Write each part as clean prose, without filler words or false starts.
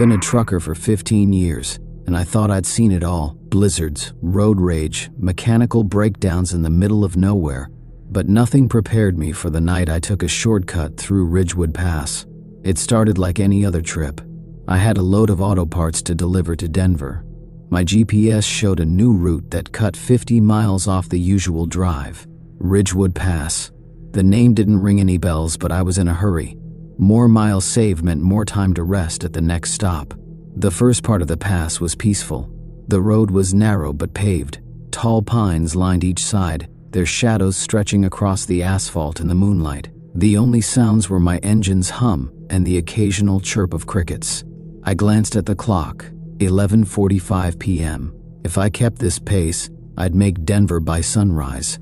been a trucker for 15 years, and I thought I'd seen it all. Blizzards, road rage, mechanical breakdowns in the middle of nowhere. But nothing prepared me for the night I took a shortcut through Ridgewood Pass. It started like any other trip. I had a load of auto parts to deliver to Denver. My GPS showed a new route that cut 50 miles off the usual drive. Ridgewood Pass. The name didn't ring any bells, but I was in a hurry. More miles saved meant more time to rest at the next stop. The first part of the pass was peaceful. The road was narrow but paved. Tall pines lined each side, their shadows stretching across the asphalt in the moonlight. The only sounds were my engine's hum and the occasional chirp of crickets. I glanced at the clock, 11:45 p.m. If I kept this pace, I'd make Denver by sunrise.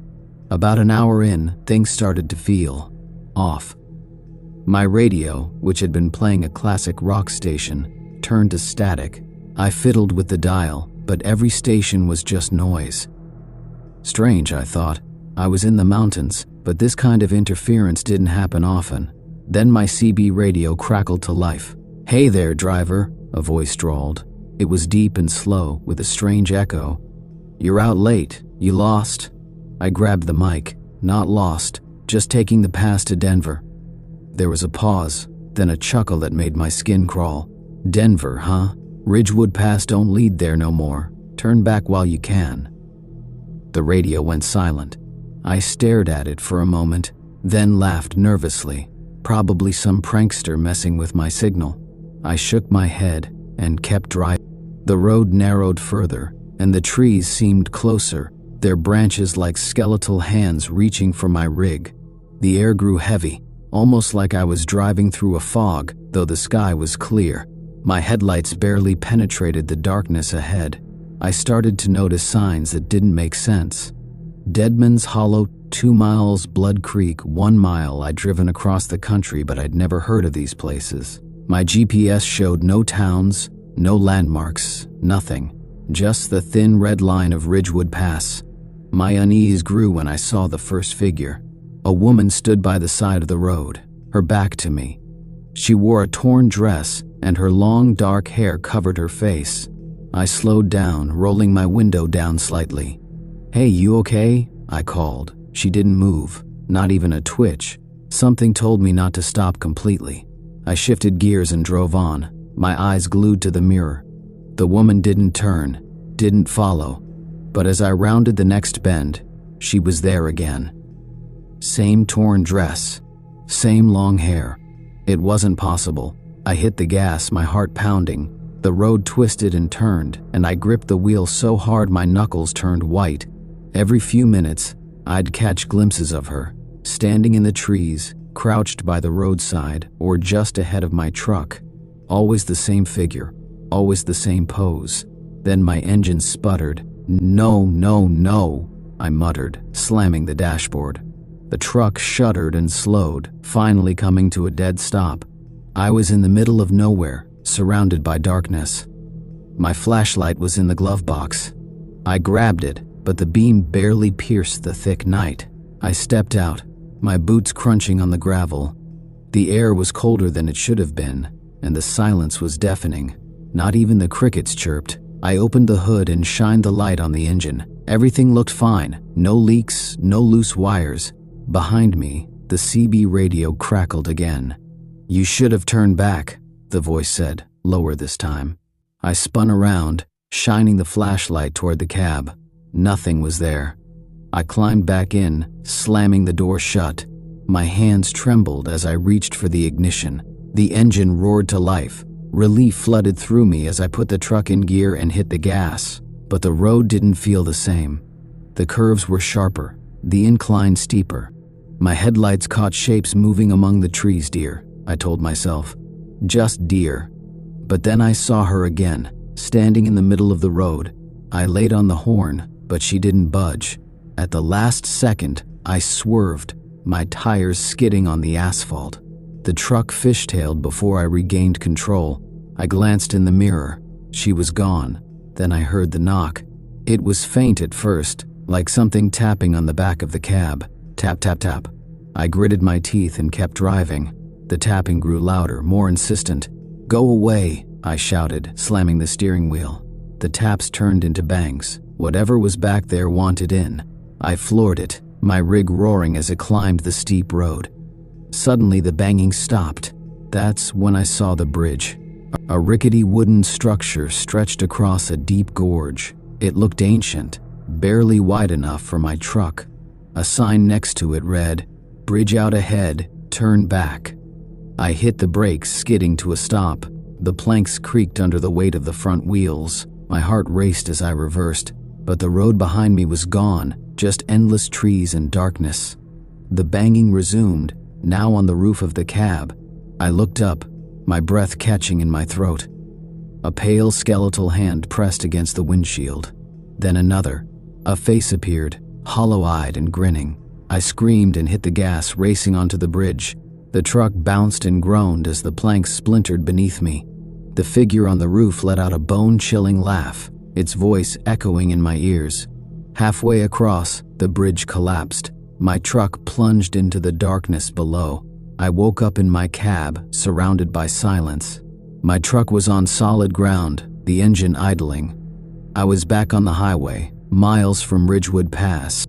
About an hour in, things started to feel off. My radio, which had been playing a classic rock station, turned to static. I fiddled with the dial, but every station was just noise. Strange, I thought. I was in the mountains, but this kind of interference didn't happen often. Then my CB radio crackled to life. "Hey there, driver," a voice drawled. It was deep and slow, with a strange echo. "You're out late. You lost?" I grabbed the mic. Not lost, just taking the pass to Denver. There was a pause, then a chuckle that made my skin crawl. "Denver, huh? Ridgewood Pass don't lead there no more. Turn back while you can." The radio went silent. I stared at it for a moment, then laughed nervously. Probably some prankster messing with my signal. I shook my head and kept driving. The road narrowed further, and the trees seemed closer, their branches like skeletal hands reaching for my rig. The air grew heavy, almost like I was driving through a fog, though the sky was clear. My headlights barely penetrated the darkness ahead. I started to notice signs that didn't make sense. Deadman's Hollow, 2 miles, Blood Creek, 1 mile. I'd driven across the country, but I'd never heard of these places. My GPS showed no towns, no landmarks, nothing. Just the thin red line of Ridgewood Pass. My unease grew when I saw the first figure. A woman stood by the side of the road, her back to me. She wore a torn dress, and her long dark hair covered her face. I slowed down, rolling my window down slightly. "Hey, you okay?" I called. She didn't move, not even a twitch. Something told me not to stop completely. I shifted gears and drove on, my eyes glued to the mirror. The woman didn't turn, didn't follow. But as I rounded the next bend, she was there again. Same torn dress, same long hair. It wasn't possible. I hit the gas, my heart pounding. The road twisted and turned, and I gripped the wheel so hard my knuckles turned white. Every few minutes, I'd catch glimpses of her, standing in the trees, crouched by the roadside, or just ahead of my truck. Always the same figure, always the same pose. Then my engine sputtered. "No, no, no," I muttered, slamming the dashboard. The truck shuddered and slowed, finally coming to a dead stop. I was in the middle of nowhere, surrounded by darkness. My flashlight was in the glove box. I grabbed it, but the beam barely pierced the thick night. I stepped out, my boots crunching on the gravel. The air was colder than it should have been, and the silence was deafening. Not even the crickets chirped. I opened the hood and shined the light on the engine. Everything looked fine. No leaks, no loose wires. Behind me, the CB radio crackled again. "You should have turned back," the voice said, lower this time. I spun around, shining the flashlight toward the cab. Nothing was there. I climbed back in, slamming the door shut. My hands trembled as I reached for the ignition. The engine roared to life. Relief flooded through me as I put the truck in gear and hit the gas. But the road didn't feel the same. The curves were sharper, the incline steeper. My headlights caught shapes moving among the trees. "Deer," I told myself. "Just deer." But then I saw her again, standing in the middle of the road. I laid on the horn, but she didn't budge. At the last second, I swerved, my tires skidding on the asphalt. The truck fishtailed before I regained control. I glanced in the mirror. She was gone. Then I heard the knock. It was faint at first, like something tapping on the back of the cab. Tap, tap, tap. I gritted my teeth and kept driving. The tapping grew louder, more insistent. "Go away," I shouted, slamming the steering wheel. The taps turned into bangs. Whatever was back there wanted in. I floored it, my rig roaring as it climbed the steep road. Suddenly the banging stopped. That's when I saw the bridge. A rickety wooden structure stretched across a deep gorge. It looked ancient, barely wide enough for my truck. A sign next to it read, "Bridge out ahead, turn back." I hit the brakes, skidding to a stop. The planks creaked under the weight of the front wheels. My heart raced as I reversed, but the road behind me was gone, just endless trees and darkness. The banging resumed, now on the roof of the cab. I looked up, my breath catching in my throat. A pale skeletal hand pressed against the windshield. Then another. A face appeared, hollow-eyed and grinning. I screamed and hit the gas, racing onto the bridge. The truck bounced and groaned as the planks splintered beneath me. The figure on the roof let out a bone-chilling laugh, its voice echoing in my ears. Halfway across, the bridge collapsed. My truck plunged into the darkness below. I woke up in my cab, surrounded by silence. My truck was on solid ground, the engine idling. I was back on the highway, miles from Ridgewood Pass.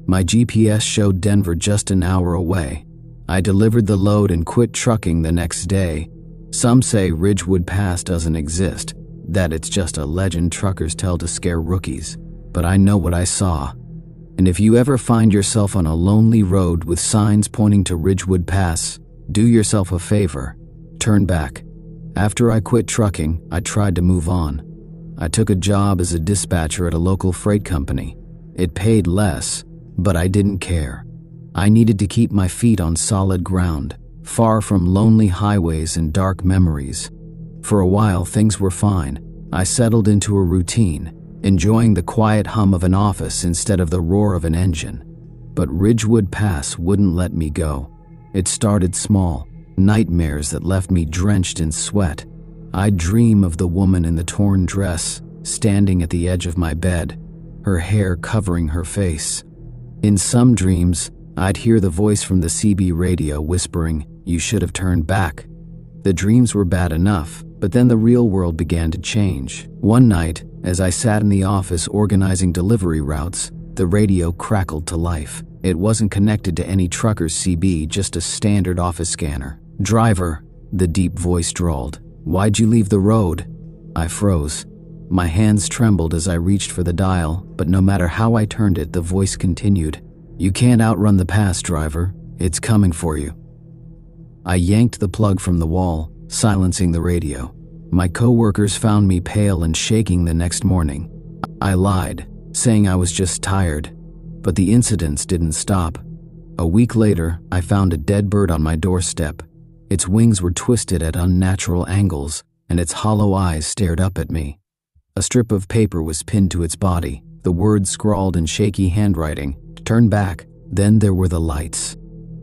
My GPS showed Denver just an hour away. I delivered the load and quit trucking the next day. Some say Ridgewood Pass doesn't exist, that it's just a legend truckers tell to scare rookies. But I know what I saw. And if you ever find yourself on a lonely road with signs pointing to Ridgewood Pass, do yourself a favor. Turn back. After I quit trucking, I tried to move on. I took a job as a dispatcher at a local freight company. It paid less, but I didn't care. I needed to keep my feet on solid ground, far from lonely highways and dark memories. For a while, things were fine. I settled into a routine, enjoying the quiet hum of an office instead of the roar of an engine. But Ridgewood Pass wouldn't let me go. It started small, nightmares that left me drenched in sweat. I'd dream of the woman in the torn dress, standing at the edge of my bed, her hair covering her face. In some dreams, I'd hear the voice from the CB radio whispering, "You should have turned back." The dreams were bad enough, but then the real world began to change. One night, as I sat in the office organizing delivery routes, the radio crackled to life. It wasn't connected to any trucker's CB, just a standard office scanner. "Driver," the deep voice drawled. "Why'd you leave the road?" I froze. My hands trembled as I reached for the dial, but no matter how I turned it, the voice continued. "You can't outrun the past, driver. It's coming for you." I yanked the plug from the wall, silencing the radio. My coworkers found me pale and shaking the next morning. I lied, saying I was just tired. But the incidents didn't stop. A week later, I found a dead bird on my doorstep. Its wings were twisted at unnatural angles, and its hollow eyes stared up at me. A strip of paper was pinned to its body, the words scrawled in shaky handwriting, "Turn back." Then there were the lights.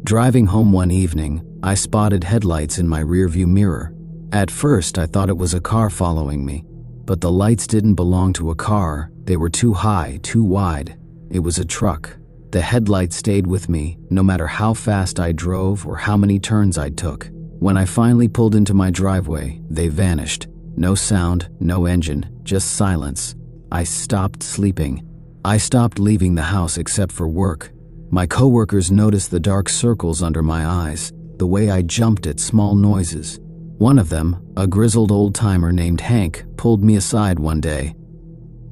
Driving home one evening, I spotted headlights in my rearview mirror. At first, I thought it was a car following me, but the lights didn't belong to a car. They were too high, too wide. It was a truck. The headlights stayed with me, no matter how fast I drove or how many turns I took. When I finally pulled into my driveway, they vanished. No sound, no engine, just silence. I stopped sleeping. I stopped leaving the house except for work. My coworkers noticed the dark circles under my eyes, the way I jumped at small noises. One of them, a grizzled old-timer named Hank, pulled me aside one day.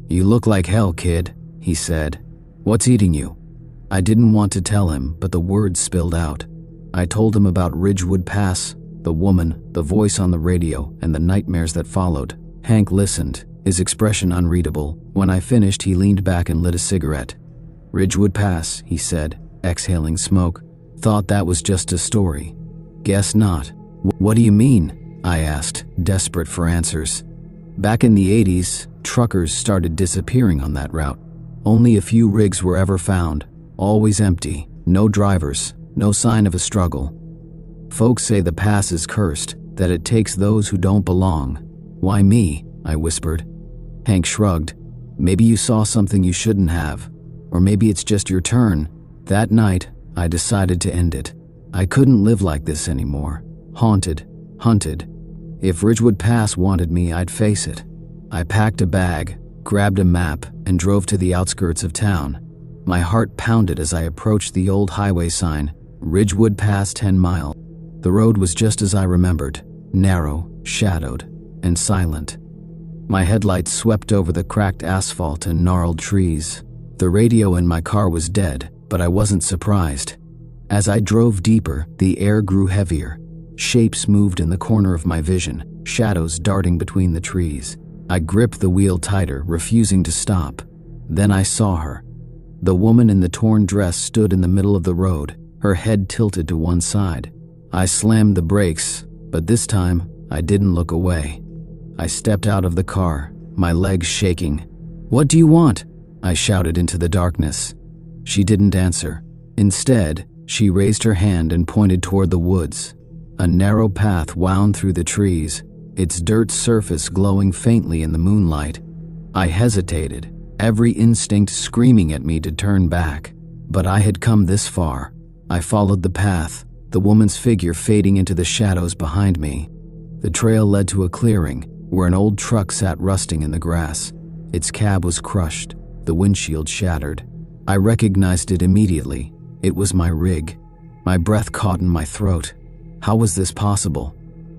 "You look like hell, kid," he said. "What's eating you?" I didn't want to tell him, but the words spilled out. I told him about Ridgewood Pass, the woman, the voice on the radio, and the nightmares that followed. Hank listened, his expression unreadable. When I finished, he leaned back and lit a cigarette. "Ridgewood Pass," he said, exhaling smoke. "Thought that was just a story. Guess not." "What do you mean?" I asked, desperate for answers. Back in the 80s, truckers started disappearing on that route. Only a few rigs were ever found, always empty, no drivers, no sign of a struggle. Folks say the pass is cursed, that it takes those who don't belong. "Why me?" I whispered. Hank shrugged. "Maybe you saw something you shouldn't have. Or maybe it's just your turn." That night, I decided to end it. I couldn't live like this anymore. Haunted, hunted. If Ridgewood Pass wanted me, I'd face it. I packed a bag, grabbed a map, and drove to the outskirts of town. My heart pounded as I approached the old highway sign, Ridgewood Pass 10 Mile. The road was just as I remembered, narrow, shadowed, and silent. My headlights swept over the cracked asphalt and gnarled trees. The radio in my car was dead, but I wasn't surprised. As I drove deeper, the air grew heavier. Shapes moved in the corner of my vision, shadows darting between the trees. I gripped the wheel tighter, refusing to stop. Then I saw her. The woman in the torn dress stood in the middle of the road, her head tilted to one side. I slammed the brakes, but this time I didn't look away. I stepped out of the car, my legs shaking. "What do you want?" I shouted into the darkness. She didn't answer. Instead, she raised her hand and pointed toward the woods. A narrow path wound through the trees, its dirt surface glowing faintly in the moonlight. I hesitated, every instinct screaming at me to turn back. But I had come this far. I followed the path, the woman's figure fading into the shadows behind me. The trail led to a clearing, where an old truck sat rusting in the grass. Its cab was crushed, the windshield shattered. I recognized it immediately. It was my rig. My breath caught in my throat. How was this possible?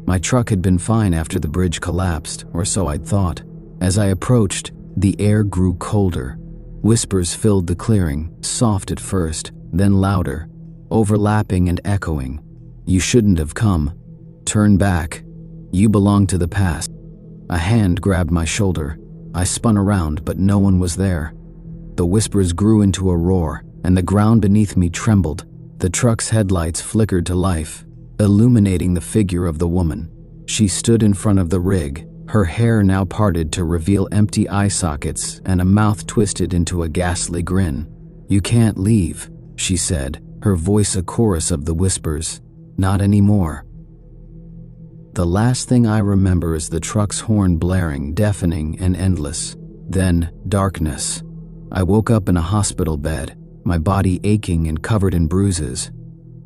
My truck had been fine after the bridge collapsed, or so I'd thought. As I approached, the air grew colder. Whispers filled the clearing, soft at first, then louder, overlapping and echoing. "You shouldn't have come. Turn back. You belong to the past." A hand grabbed my shoulder. I spun around, but no one was there. The whispers grew into a roar, and the ground beneath me trembled. The truck's headlights flickered to life, illuminating the figure of the woman. She stood in front of the rig, her hair now parted to reveal empty eye sockets and a mouth twisted into a ghastly grin. "You can't leave," she said, her voice a chorus of the whispers. "Not anymore." The last thing I remember is the truck's horn blaring, deafening and endless. Then, darkness. I woke up in a hospital bed, my body aching and covered in bruises.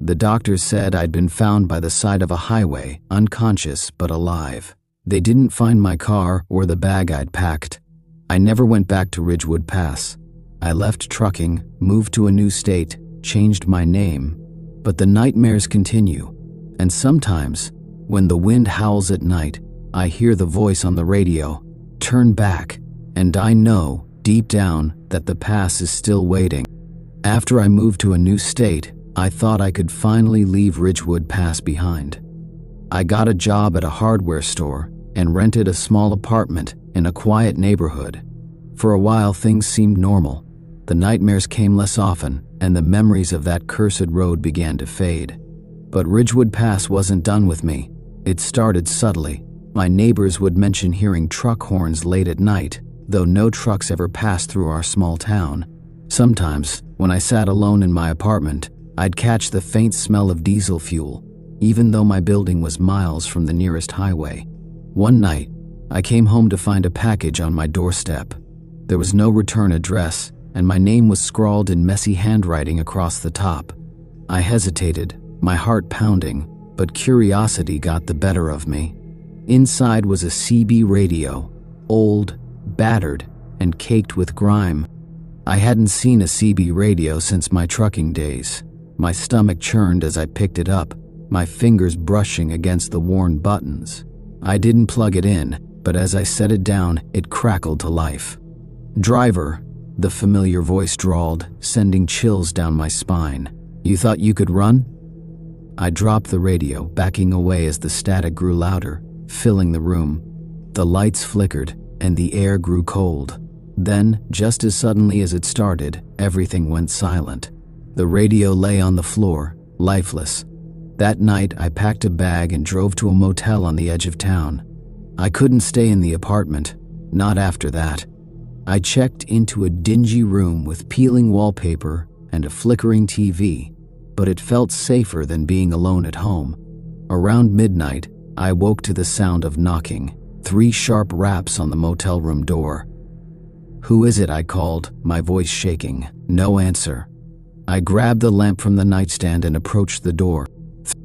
The doctors said I'd been found by the side of a highway, unconscious but alive. They didn't find my car or the bag I'd packed. I never went back to Ridgewood Pass. I left trucking, moved to a new state, changed my name. But the nightmares continue. And sometimes, when the wind howls at night, I hear the voice on the radio, "Turn back," and I know, deep down, that the pass is still waiting. After I moved to a new state, I thought I could finally leave Ridgewood Pass behind. I got a job at a hardware store and rented a small apartment in a quiet neighborhood. For a while, things seemed normal. The nightmares came less often, and the memories of that cursed road began to fade. But Ridgewood Pass wasn't done with me. It started subtly. My neighbors would mention hearing truck horns late at night, though no trucks ever passed through our small town. Sometimes, when I sat alone in my apartment, I'd catch the faint smell of diesel fuel, even though my building was miles from the nearest highway. One night, I came home to find a package on my doorstep. There was no return address, and my name was scrawled in messy handwriting across the top. I hesitated, my heart pounding, but curiosity got the better of me. Inside was a CB radio, old, battered, and caked with grime. I hadn't seen a CB radio since my trucking days. My stomach churned as I picked it up, my fingers brushing against the worn buttons. I didn't plug it in, but as I set it down, it crackled to life. "Driver," the familiar voice drawled, sending chills down my spine. "You thought you could run?" I dropped the radio, backing away as the static grew louder, filling the room. The lights flickered, and the air grew cold. Then, just as suddenly as it started, everything went silent. The radio lay on the floor, lifeless. That night, I packed a bag and drove to a motel on the edge of town. I couldn't stay in the apartment, not after that. I checked into a dingy room with peeling wallpaper and a flickering TV, but it felt safer than being alone at home. Around midnight, I woke to the sound of knocking, 3 sharp raps on the motel room door. "Who is it?" I called, my voice shaking. No answer. I grabbed the lamp from the nightstand and approached the door.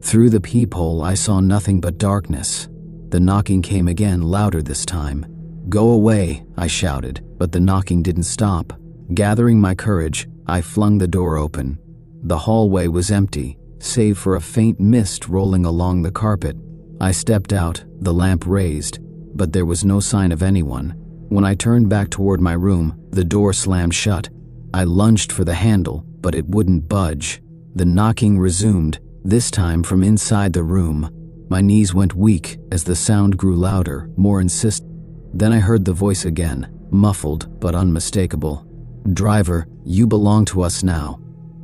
Through the peephole, I saw nothing but darkness. The knocking came again, louder this time. "Go away," I shouted, but the knocking didn't stop. Gathering my courage, I flung the door open. The hallway was empty, save for a faint mist rolling along the carpet. I stepped out, the lamp raised, but there was no sign of anyone. When I turned back toward my room, the door slammed shut. I lunged for the handle, but it wouldn't budge. The knocking resumed, this time from inside the room. My knees went weak as the sound grew louder, more insistent. Then I heard the voice again, muffled but unmistakable. "Driver, you belong to us now."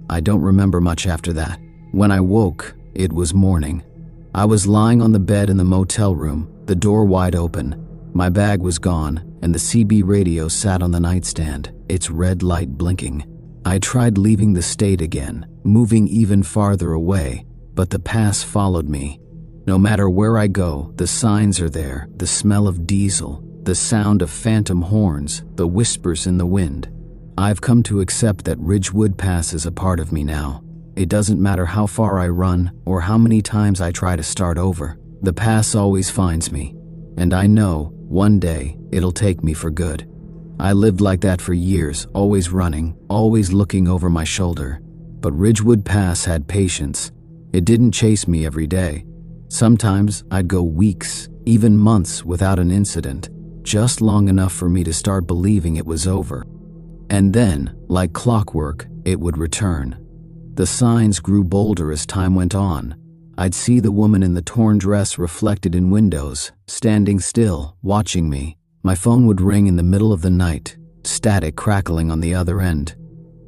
I don't remember much after that. When I woke, it was morning. I was lying on the bed in the motel room, the door wide open. My bag was gone, and the CB radio sat on the nightstand, its red light blinking. I tried leaving the state again, moving even farther away, but the past followed me. No matter where I go, the signs are there, the smell of diesel, the sound of phantom horns, the whispers in the wind. I've come to accept that Ridgewood Pass is a part of me now. It doesn't matter how far I run or how many times I try to start over. The pass always finds me, and I know one day it'll take me for good. I lived like that for years, always running, always looking over my shoulder. But Ridgewood Pass had patience. It didn't chase me every day. Sometimes I'd go weeks, even months without an incident, just long enough for me to start believing it was over. And then, like clockwork, it would return. The signs grew bolder as time went on. I'd see the woman in the torn dress reflected in windows, standing still, watching me. My phone would ring in the middle of the night, static crackling on the other end.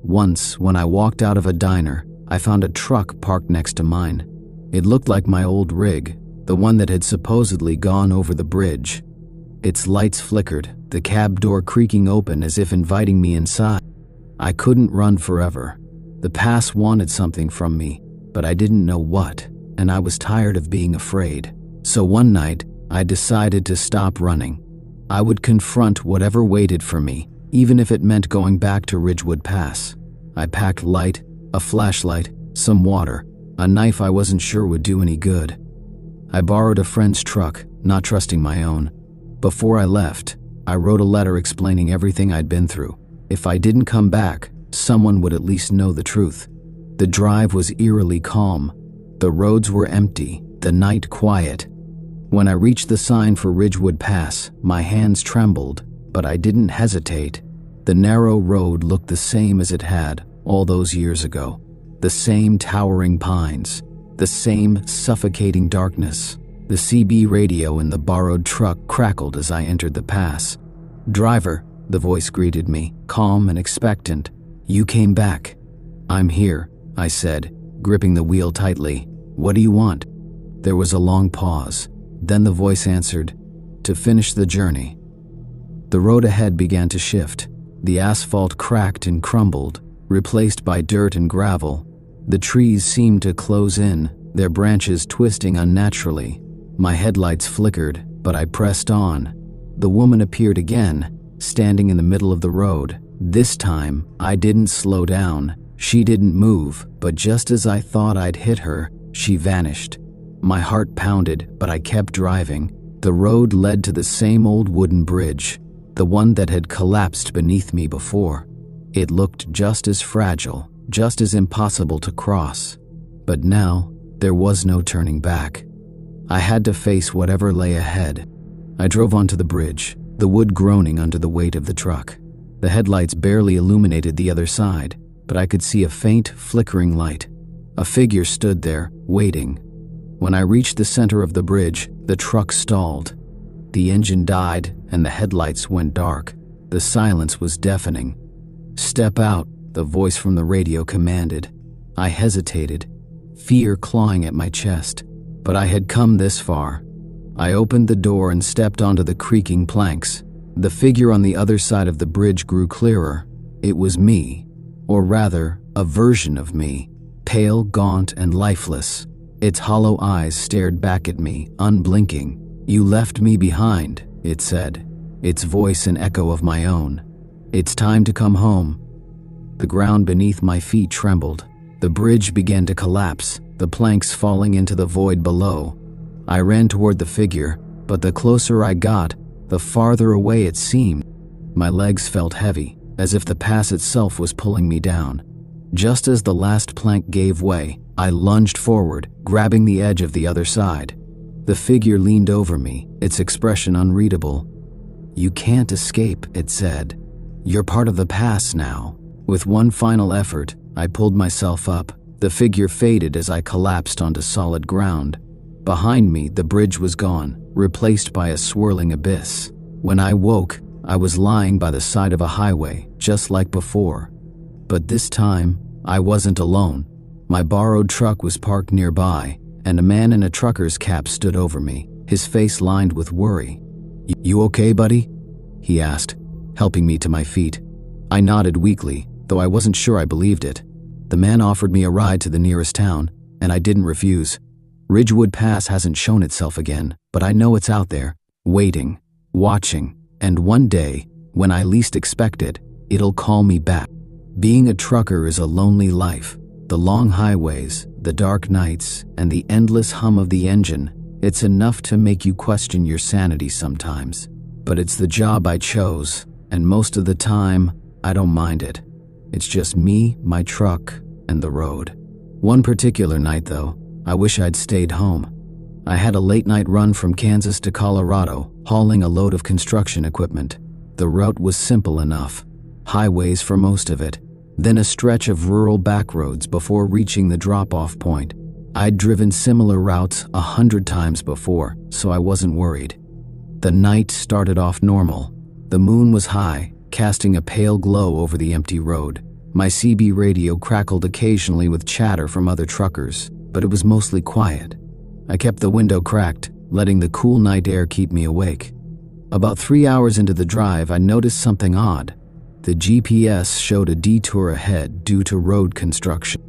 Once, when I walked out of a diner, I found a truck parked next to mine. It looked like my old rig, the one that had supposedly gone over the bridge. Its lights flickered, the cab door creaking open as if inviting me inside. I couldn't run forever. The past wanted something from me, but I didn't know what, and I was tired of being afraid. So one night, I decided to stop running. I would confront whatever waited for me, even if it meant going back to Ridgewood Pass. I packed light, a flashlight, some water, a knife I wasn't sure would do any good. I borrowed a friend's truck, not trusting my own. Before I left, I wrote a letter explaining everything I'd been through. If I didn't come back, someone would at least know the truth. The drive was eerily calm. The roads were empty, the night quiet. When I reached the sign for Ridgewood Pass, my hands trembled, but I didn't hesitate. The narrow road looked the same as it had all those years ago. The same towering pines, the same suffocating darkness. The CB radio in the borrowed truck crackled as I entered the pass. "Driver," the voice greeted me, calm and expectant. "You came back." "I'm here," I said, gripping the wheel tightly. "What do you want?" There was a long pause. Then the voice answered, "To finish the journey." The road ahead began to shift. The asphalt cracked and crumbled, replaced by dirt and gravel. The trees seemed to close in, their branches twisting unnaturally. My headlights flickered, but I pressed on. The woman appeared again, standing in the middle of the road. This time, I didn't slow down. She didn't move, but just as I thought I'd hit her, she vanished. My heart pounded, but I kept driving. The road led to the same old wooden bridge, the one that had collapsed beneath me before. It looked just as fragile, just as impossible to cross. But now, there was no turning back. I had to face whatever lay ahead. I drove onto the bridge, the wood groaning under the weight of the truck. The headlights barely illuminated the other side, but I could see a faint, flickering light. A figure stood there, waiting. When I reached the center of the bridge, the truck stalled. The engine died, and the headlights went dark. The silence was deafening. "Step out," the voice from the radio commanded. I hesitated, fear clawing at my chest. But I had come this far. I opened the door and stepped onto the creaking planks. The figure on the other side of the bridge grew clearer. It was me, or rather, a version of me, pale, gaunt, and lifeless. Its hollow eyes stared back at me, unblinking. "You left me behind," it said, its voice an echo of my own. "It's time to come home." The ground beneath my feet trembled. The bridge began to collapse, the planks falling into the void below. I ran toward the figure, but the closer I got, the farther away it seemed. My legs felt heavy, as if the pass itself was pulling me down. Just as the last plank gave way, I lunged forward, grabbing the edge of the other side. The figure leaned over me, its expression unreadable. "You can't escape," it said. "You're part of the pass now." With one final effort, I pulled myself up. The figure faded as I collapsed onto solid ground. Behind me, the bridge was gone, replaced by a swirling abyss. When I woke, I was lying by the side of a highway, just like before. But this time, I wasn't alone. My borrowed truck was parked nearby, and a man in a trucker's cap stood over me, his face lined with worry. "You okay, buddy?" he asked, helping me to my feet. I nodded weakly, though I wasn't sure I believed it. The man offered me a ride to the nearest town, and I didn't refuse. Ridgewood Pass hasn't shown itself again, but I know it's out there, waiting, watching, and one day, when I least expect it, it'll call me back. Being a trucker is a lonely life. The long highways, the dark nights, and the endless hum of the engine, it's enough to make you question your sanity sometimes. But it's the job I chose, and most of the time, I don't mind it. It's just me, my truck, and the road. One particular night, though, I wish I'd stayed home. I had a late-night run from Kansas to Colorado, hauling a load of construction equipment. The route was simple enough. Highways for most of it, then a stretch of rural backroads before reaching the drop-off point. I'd driven similar routes 100 times before, so I wasn't worried. The night started off normal. The moon was high, casting a pale glow over the empty road. My CB radio crackled occasionally with chatter from other truckers, but it was mostly quiet. I kept the window cracked, letting the cool night air keep me awake. About 3 hours into the drive, I noticed something odd. The GPS showed a detour ahead due to road construction.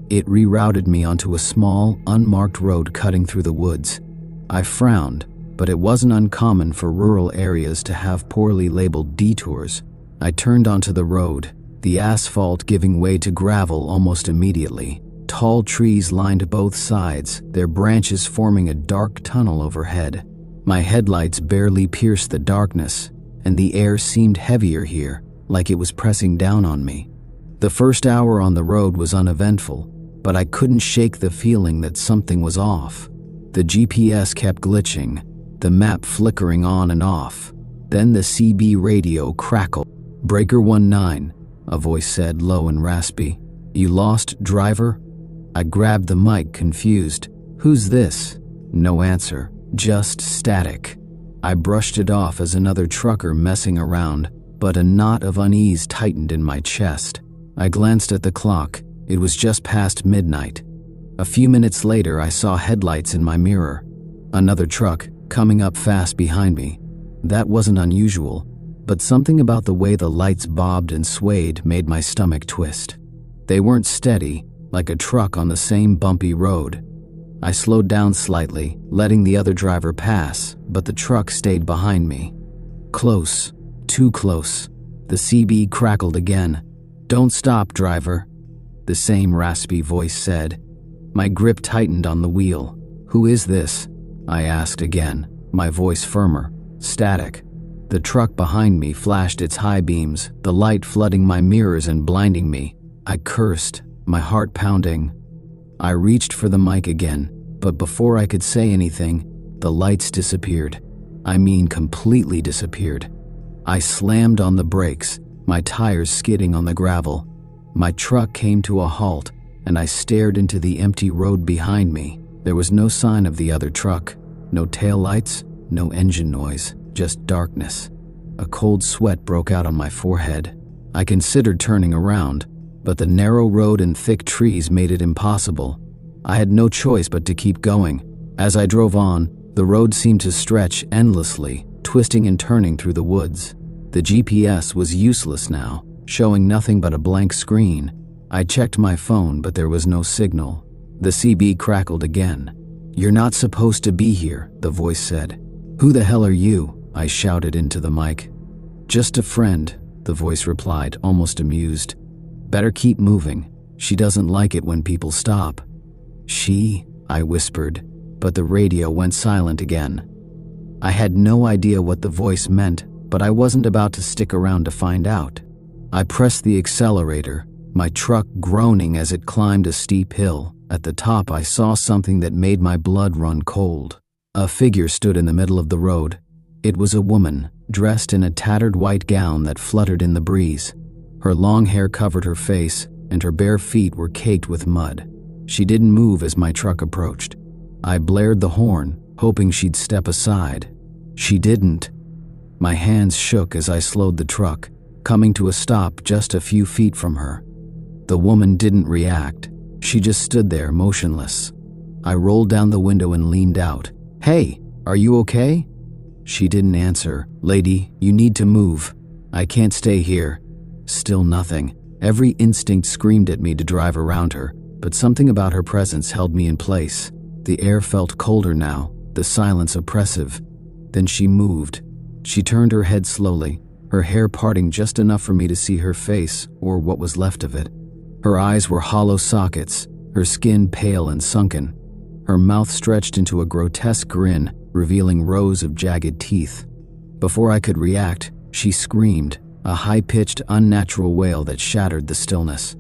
It rerouted me onto a small, unmarked road cutting through the woods. I frowned, but it wasn't uncommon for rural areas to have poorly labeled detours. I turned onto the road, the asphalt giving way to gravel almost immediately. Tall trees lined both sides, their branches forming a dark tunnel overhead. My headlights barely pierced the darkness, and the air seemed heavier here, like it was pressing down on me. The first hour on the road was uneventful, but I couldn't shake the feeling that something was off. The GPS kept glitching, the map flickering on and off. Then the CB radio crackled. "Breaker 19, a voice said, low and raspy. "You lost, driver?" I grabbed the mic, confused. "Who's this?" No answer, just static. I brushed it off as another trucker messing around, but a knot of unease tightened in my chest. I glanced at the clock. It was just past midnight. A few minutes later, I saw headlights in my mirror. Another truck, coming up fast behind me. That wasn't unusual, but something about the way the lights bobbed and swayed made my stomach twist. They weren't steady, like a truck on the same bumpy road. I slowed down slightly, letting the other driver pass, but the truck stayed behind me. Close, too close. The CB crackled again. "Don't stop, driver," the same raspy voice said. My grip tightened on the wheel. "Who is this?" I asked again, my voice firmer, static. The truck behind me flashed its high beams, the light flooding my mirrors and blinding me. I cursed, my heart pounding. I reached for the mic again, but before I could say anything, the lights disappeared. I mean, completely disappeared. I slammed on the brakes, my tires skidding on the gravel. My truck came to a halt, and I stared into the empty road behind me. There was no sign of the other truck, no taillights, no engine noise, just darkness. A cold sweat broke out on my forehead. I considered turning around, but the narrow road and thick trees made it impossible. I had no choice but to keep going. As I drove on, the road seemed to stretch endlessly, twisting and turning through the woods. The GPS was useless now, showing nothing but a blank screen. I checked my phone, but there was no signal. The CB crackled again. "You're not supposed to be here," the voice said. "Who the hell are you?" I shouted into the mic. "Just a friend," the voice replied, almost amused. "Better keep moving. She doesn't like it when people stop." "She?" I whispered, but the radio went silent again. I had no idea what the voice meant, but I wasn't about to stick around to find out. I pressed the accelerator, my truck groaning as it climbed a steep hill. At the top, I saw something that made my blood run cold. A figure stood in the middle of the road. It was a woman, dressed in a tattered white gown that fluttered in the breeze. Her long hair covered her face, and her bare feet were caked with mud. She didn't move as my truck approached. I blared the horn, hoping she'd step aside. She didn't. My hands shook as I slowed the truck, coming to a stop just a few feet from her. The woman didn't react. She just stood there, motionless. I rolled down the window and leaned out. "Hey, are you okay?" She didn't answer. "Lady, you need to move. I can't stay here." Still nothing. Every instinct screamed at me to drive around her, but something about her presence held me in place. The air felt colder now, the silence oppressive. Then she moved. She turned her head slowly, her hair parting just enough for me to see her face, or what was left of it. Her eyes were hollow sockets, her skin pale and sunken. Her mouth stretched into a grotesque grin, revealing rows of jagged teeth. Before I could react, she screamed, a high-pitched, unnatural wail that shattered the stillness.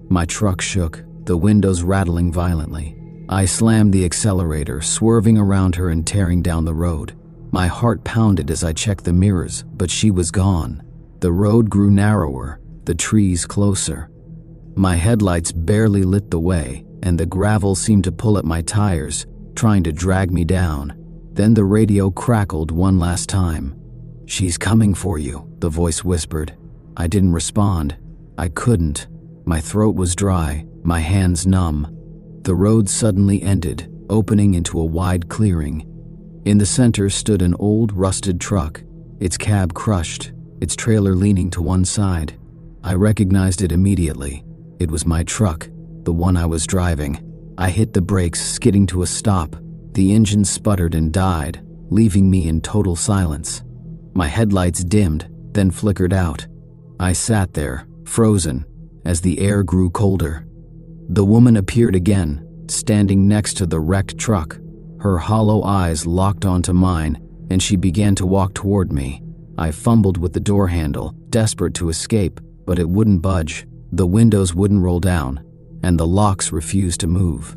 My truck shook, the windows rattling violently. I slammed the accelerator, swerving around her and tearing down the road. My heart pounded as I checked the mirrors, but she was gone. The road grew narrower, the trees closer. My headlights barely lit the way, and the gravel seemed to pull at my tires, trying to drag me down. Then the radio crackled one last time. "She's coming for you," the voice whispered. I didn't respond. I couldn't. My throat was dry, my hands numb. The road suddenly ended, opening into a wide clearing. In the center stood an old, rusted truck, its cab crushed, its trailer leaning to one side. I recognized it immediately. It was my truck, the one I was driving. I hit the brakes, skidding to a stop. The engine sputtered and died, leaving me in total silence. My headlights dimmed, then flickered out. I sat there, frozen, as the air grew colder. The woman appeared again, standing next to the wrecked truck. Her hollow eyes locked onto mine, and she began to walk toward me. I fumbled with the door handle, desperate to escape, but it wouldn't budge. The windows wouldn't roll down, and the locks refused to move.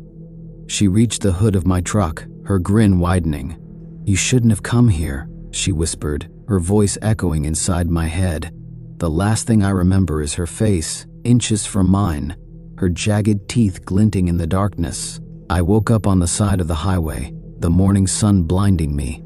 She reached the hood of my truck, her grin widening. "You shouldn't have come here," she whispered, her voice echoing inside my head. The last thing I remember is her face, inches from mine, her jagged teeth glinting in the darkness. I woke up on the side of the highway, the morning sun blinding me.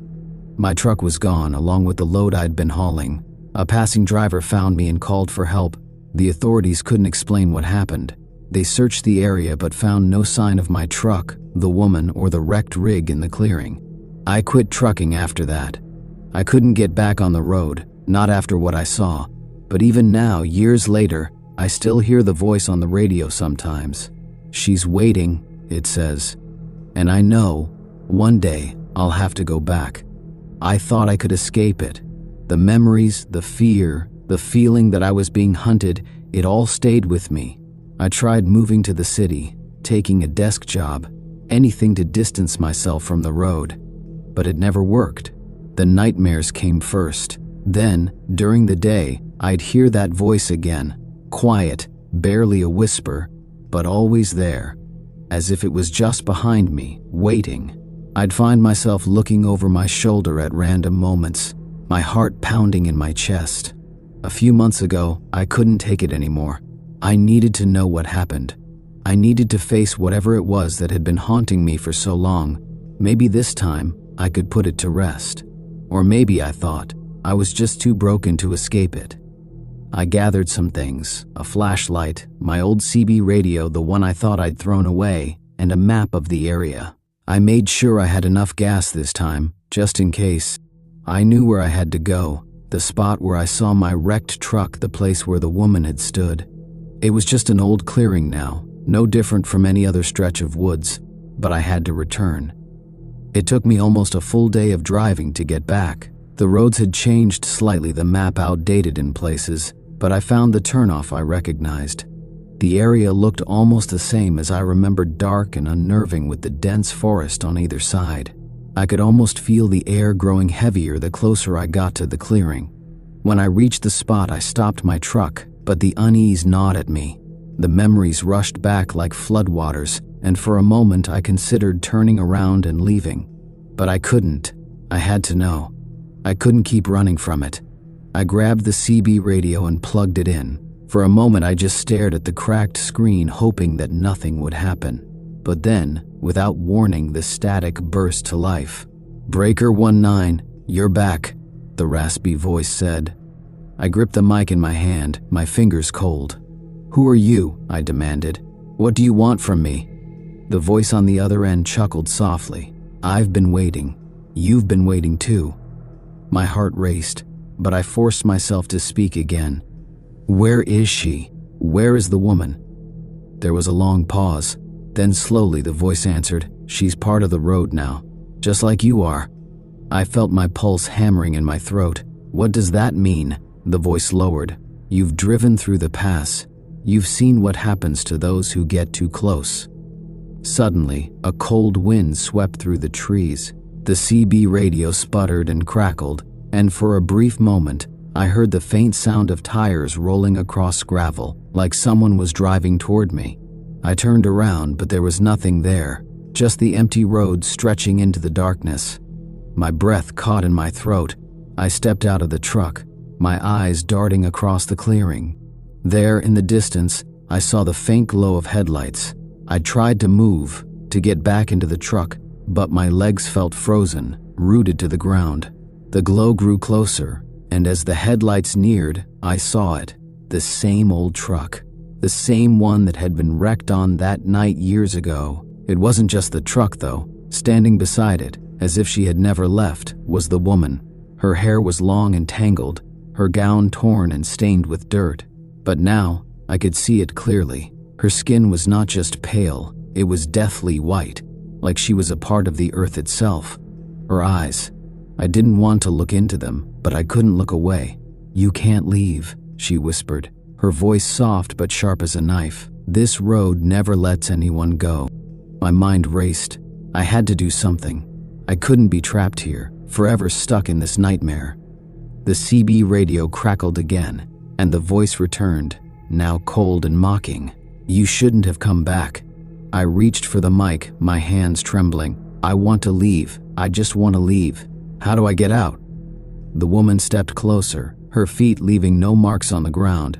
My truck was gone, along with the load I'd been hauling. A passing driver found me and called for help. The authorities couldn't explain what happened. They searched the area but found no sign of my truck, the woman, or the wrecked rig in the clearing. I quit trucking after that. I couldn't get back on the road, not after what I saw. But even now, years later, I still hear the voice on the radio sometimes. "She's waiting," it says. And I know, one day, I'll have to go back. I thought I could escape it. The memories, the fear, the feeling that I was being hunted, it all stayed with me. I tried moving to the city, taking a desk job, anything to distance myself from the road. But it never worked. The nightmares came first. Then, during the day, I'd hear that voice again, quiet, barely a whisper, but always there, as if it was just behind me, waiting. I'd find myself looking over my shoulder at random moments, my heart pounding in my chest. A few months ago, I couldn't take it anymore. I needed to know what happened. I needed to face whatever it was that had been haunting me for so long. Maybe this time, I could put it to rest. Or maybe, I thought, I was just too broken to escape it. I gathered some things, a flashlight, my old CB radio, the one I thought I'd thrown away, and a map of the area. I made sure I had enough gas this time, just in case. I knew where I had to go, the spot where I saw my wrecked truck, the place where the woman had stood. It was just an old clearing now, no different from any other stretch of woods, but I had to return. It took me almost a full day of driving to get back. The roads had changed slightly, the map outdated in places, but I found the turnoff I recognized. The area looked almost the same as I remembered, dark and unnerving with the dense forest on either side. I could almost feel the air growing heavier the closer I got to the clearing. When I reached the spot, I stopped my truck, but the unease gnawed at me. The memories rushed back like floodwaters, and for a moment I considered turning around and leaving. But I couldn't. I had to know. I couldn't keep running from it. I grabbed the CB radio and plugged it in. For a moment I just stared at the cracked screen, hoping that nothing would happen. But then, without warning, the static burst to life. "Breaker 19, you're back," the raspy voice said. I gripped the mic in my hand, my fingers cold. "Who are you?" I demanded. "What do you want from me?" The voice on the other end chuckled softly. "I've been waiting. You've been waiting too." My heart raced, but I forced myself to speak again. "Where is she? Where is the woman?" There was a long pause. Then slowly the voice answered, "She's part of the road now, just like you are." I felt my pulse hammering in my throat. "What does that mean?" The voice lowered. "You've driven through the pass. You've seen what happens to those who get too close." Suddenly, a cold wind swept through the trees. The CB radio sputtered and crackled, and for a brief moment, I heard the faint sound of tires rolling across gravel, like someone was driving toward me. I turned around, but there was nothing there, just the empty road stretching into the darkness. My breath caught in my throat. I stepped out of the truck, my eyes darting across the clearing. There, in the distance, I saw the faint glow of headlights. I tried to move, to get back into the truck, but my legs felt frozen, rooted to the ground. The glow grew closer, and as the headlights neared, I saw it, the same old truck. The same one that had been wrecked on that night years ago. It wasn't just the truck, though. Standing beside it, as if she had never left, was the woman. Her hair was long and tangled, her gown torn and stained with dirt. But now, I could see it clearly. Her skin was not just pale, it was deathly white, like she was a part of the earth itself. Her eyes. I didn't want to look into them, but I couldn't look away. "You can't leave," she whispered, her voice soft but sharp as a knife. "This road never lets anyone go." My mind raced. I had to do something. I couldn't be trapped here, forever stuck in this nightmare. The CB radio crackled again, and the voice returned, now cold and mocking. "You shouldn't have come back." I reached for the mic, my hands trembling. "I want to leave. I just want to leave. How do I get out?" The woman stepped closer, her feet leaving no marks on the ground.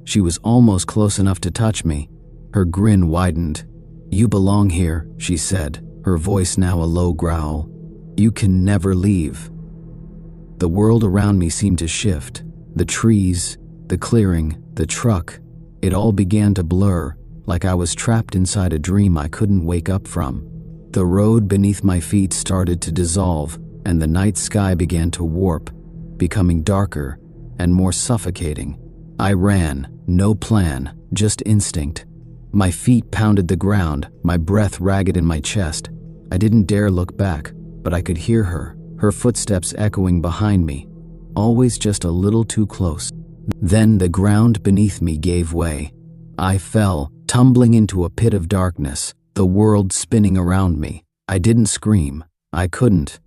She was almost close enough to touch me. Her grin widened. "You belong here," she said, her voice now a low growl. "You can never leave." The world around me seemed to shift. The trees, the clearing, the truck. It all began to blur, like I was trapped inside a dream I couldn't wake up from. The road beneath my feet started to dissolve, and the night sky began to warp, becoming darker and more suffocating. I ran, no plan, just instinct. My feet pounded the ground, my breath ragged in my chest. I didn't dare look back, but I could hear her footsteps echoing behind me, always just a little too close. Then the ground beneath me gave way. I fell, tumbling into a pit of darkness, the world spinning around me. I didn't scream. I couldn't.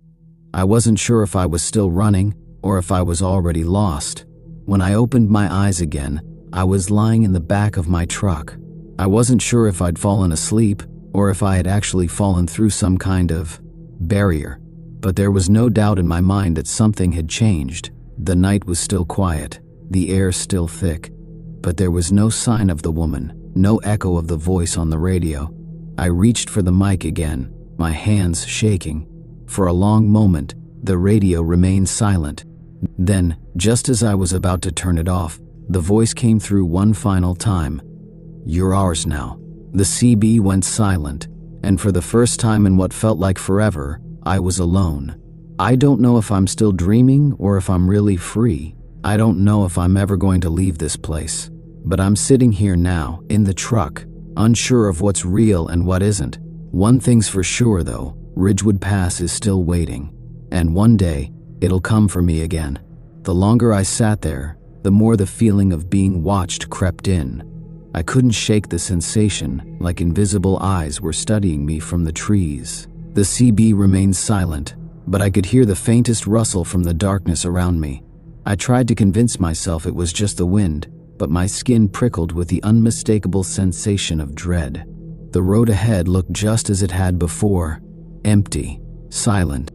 I wasn't sure if I was still running or if I was already lost. When I opened my eyes again, I was lying in the back of my truck. I wasn't sure if I'd fallen asleep or if I had actually fallen through some kind of barrier. But there was no doubt in my mind that something had changed. The night was still quiet, the air still thick, but there was no sign of the woman, no echo of the voice on the radio. I reached for the mic again, my hands shaking. For a long moment, the radio remained silent. Then, just as I was about to turn it off, the voice came through one final time. "You're ours now." The CB went silent, and for the first time in what felt like forever, I was alone. I don't know if I'm still dreaming or if I'm really free. I don't know if I'm ever going to leave this place. But I'm sitting here now, in the truck, unsure of what's real and what isn't. One thing's for sure though, Ridgewood Pass is still waiting. And one day, it'll come for me again. The longer I sat there, the more the feeling of being watched crept in. I couldn't shake the sensation, like invisible eyes were studying me from the trees. The CB remained silent, but I could hear the faintest rustle from the darkness around me. I tried to convince myself it was just the wind, but my skin prickled with the unmistakable sensation of dread. The road ahead looked just as it had before, empty, silent.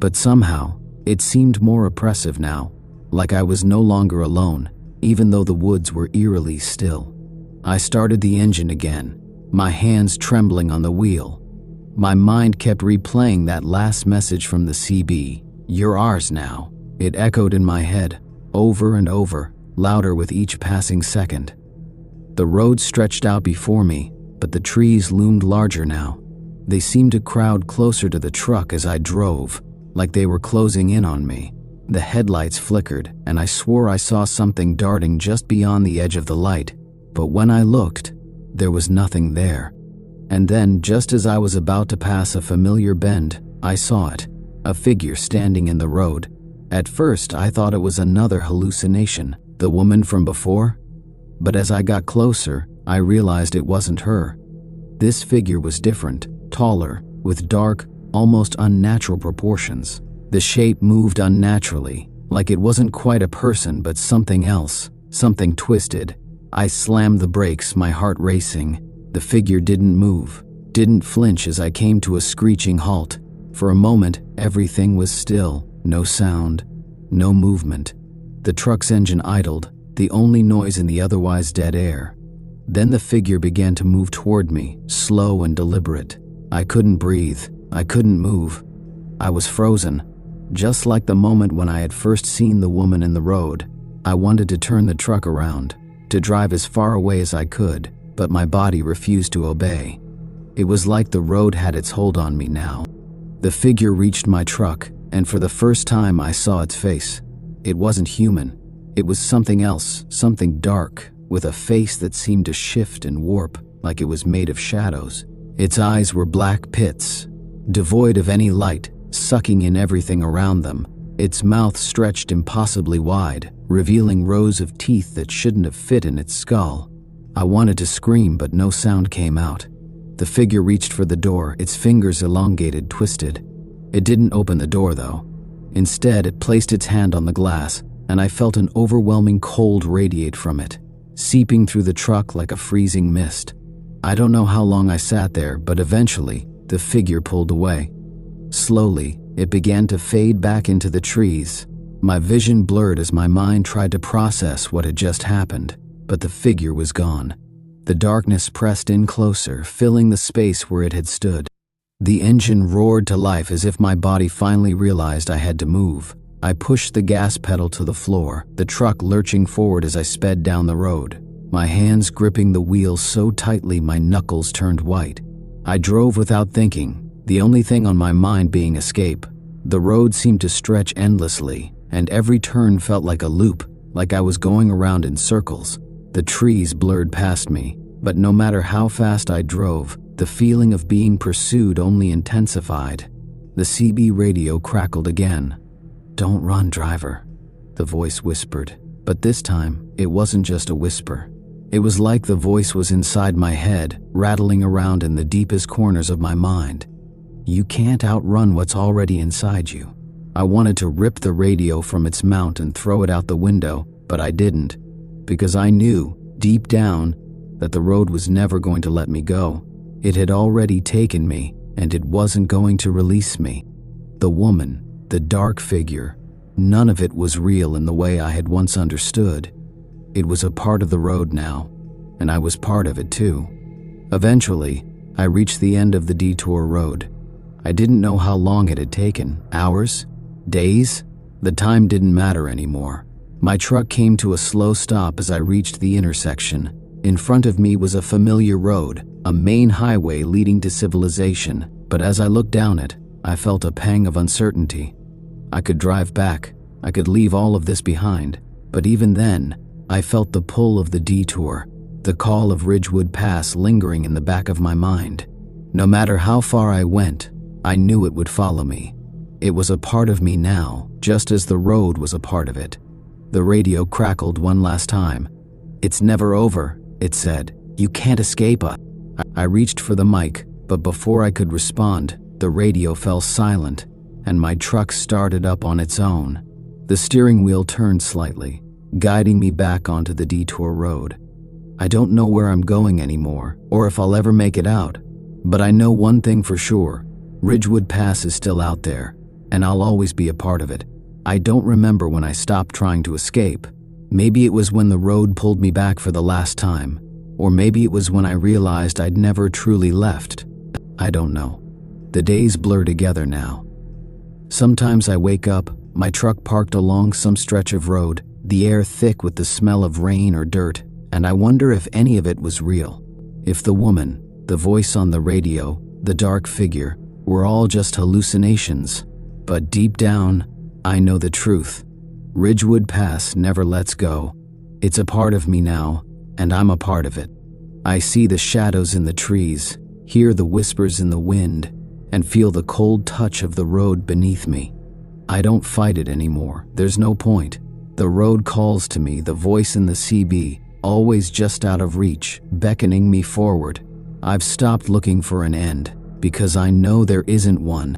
But somehow, it seemed more oppressive now, like I was no longer alone, even though the woods were eerily still. I started the engine again, my hands trembling on the wheel. My mind kept replaying that last message from the CB, "You're ours now." It echoed in my head, over and over, louder with each passing second. The road stretched out before me, but the trees loomed larger now. They seemed to crowd closer to the truck as I drove, like they were closing in on me. The headlights flickered, and I swore I saw something darting just beyond the edge of the light, but when I looked, there was nothing there. And then, just as I was about to pass a familiar bend, I saw it, a figure standing in the road. At first, I thought it was another hallucination, the woman from before. But as I got closer, I realized it wasn't her. This figure was different, taller, with dark, almost unnatural proportions. The shape moved unnaturally, like it wasn't quite a person but something else, something twisted. I slammed the brakes, my heart racing. The figure didn't move, didn't flinch as I came to a screeching halt. For a moment, everything was still, no sound, no movement. The truck's engine idled, the only noise in the otherwise dead air. Then the figure began to move toward me, slow and deliberate. I couldn't breathe, I couldn't move. I was frozen, just like the moment when I had first seen the woman in the road. I wanted to turn the truck around, to drive as far away as I could, but my body refused to obey. It was like the road had its hold on me now. The figure reached my truck, and for the first time I saw its face. It wasn't human. It was something else, something dark, with a face that seemed to shift and warp, like it was made of shadows. Its eyes were black pits, devoid of any light, sucking in everything around them. Its mouth stretched impossibly wide, revealing rows of teeth that shouldn't have fit in its skull. I wanted to scream, but no sound came out. The figure reached for the door, its fingers elongated, twisted. It didn't open the door, though. Instead, it placed its hand on the glass, and I felt an overwhelming cold radiate from it, seeping through the truck like a freezing mist. I don't know how long I sat there, but eventually, the figure pulled away. Slowly, it began to fade back into the trees. My vision blurred as my mind tried to process what had just happened, but the figure was gone. The darkness pressed in closer, filling the space where it had stood. The engine roared to life as if my body finally realized I had to move. I pushed the gas pedal to the floor, the truck lurching forward as I sped down the road, my hands gripping the wheel so tightly my knuckles turned white. I drove without thinking, the only thing on my mind being escape. The road seemed to stretch endlessly, and every turn felt like a loop, like I was going around in circles. The trees blurred past me, but no matter how fast I drove, the feeling of being pursued only intensified. The CB radio crackled again. "Don't run, driver," the voice whispered. But this time, it wasn't just a whisper. It was like the voice was inside my head, rattling around in the deepest corners of my mind. "You can't outrun what's already inside you." I wanted to rip the radio from its mount and throw it out the window, but I didn't, because I knew, deep down, that the road was never going to let me go. It had already taken me, and it wasn't going to release me. The woman, the dark figure, none of it was real in the way I had once understood. It was a part of the road now, and I was part of it too. Eventually, I reached the end of the detour road. I didn't know how long it had taken, hours, days? The time didn't matter anymore. My truck came to a slow stop as I reached the intersection. In front of me was a familiar road, a main highway leading to civilization, but as I looked down it, I felt a pang of uncertainty. I could drive back, I could leave all of this behind, but even then, I felt the pull of the detour, the call of Ridgewood Pass lingering in the back of my mind. No matter how far I went, I knew it would follow me. It was a part of me now, just as the road was a part of it. The radio crackled one last time. "It's never over," it said. "You can't escape us." I reached for the mic, but before I could respond, the radio fell silent, and my truck started up on its own. The steering wheel turned slightly, guiding me back onto the detour road. I don't know where I'm going anymore, or if I'll ever make it out, but I know one thing for sure. Ridgewood Pass is still out there, and I'll always be a part of it. I don't remember when I stopped trying to escape. Maybe it was when the road pulled me back for the last time, or maybe it was when I realized I'd never truly left. I don't know. The days blur together now. Sometimes I wake up, my truck parked along some stretch of road, the air thick with the smell of rain or dirt, and I wonder if any of it was real. If the woman, the voice on the radio, the dark figure, were all just hallucinations. But deep down, I know the truth. Ridgewood Pass never lets go. It's a part of me now, and I'm a part of it. I see the shadows in the trees, hear the whispers in the wind, and feel the cold touch of the road beneath me. I don't fight it anymore. There's no point. The road calls to me, the voice in the CB, always just out of reach, beckoning me forward. I've stopped looking for an end, because I know there isn't one.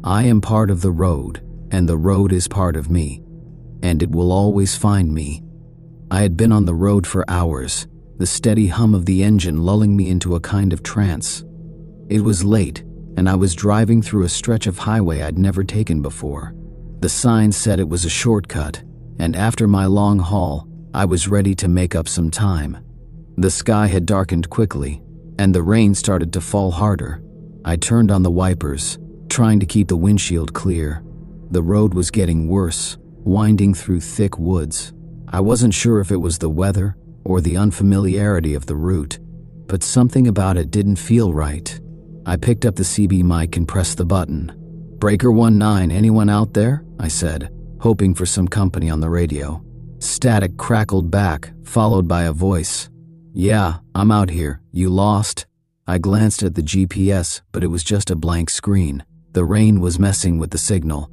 I am part of the road, and the road is part of me, and it will always find me. I had been on the road for hours, the steady hum of the engine lulling me into a kind of trance. It was late, and I was driving through a stretch of highway I'd never taken before. The sign said it was a shortcut, and after my long haul, I was ready to make up some time. The sky had darkened quickly, and the rain started to fall harder. I turned on the wipers, trying to keep the windshield clear. The road was getting worse, winding through thick woods. I wasn't sure if it was the weather or the unfamiliarity of the route, but something about it didn't feel right. I picked up the CB mic and pressed the button. "Breaker 19, anyone out there?" I said, hoping for some company on the radio. Static crackled back, followed by a voice. "Yeah, I'm out here. You lost?" I glanced at the GPS, but it was just a blank screen. The rain was messing with the signal.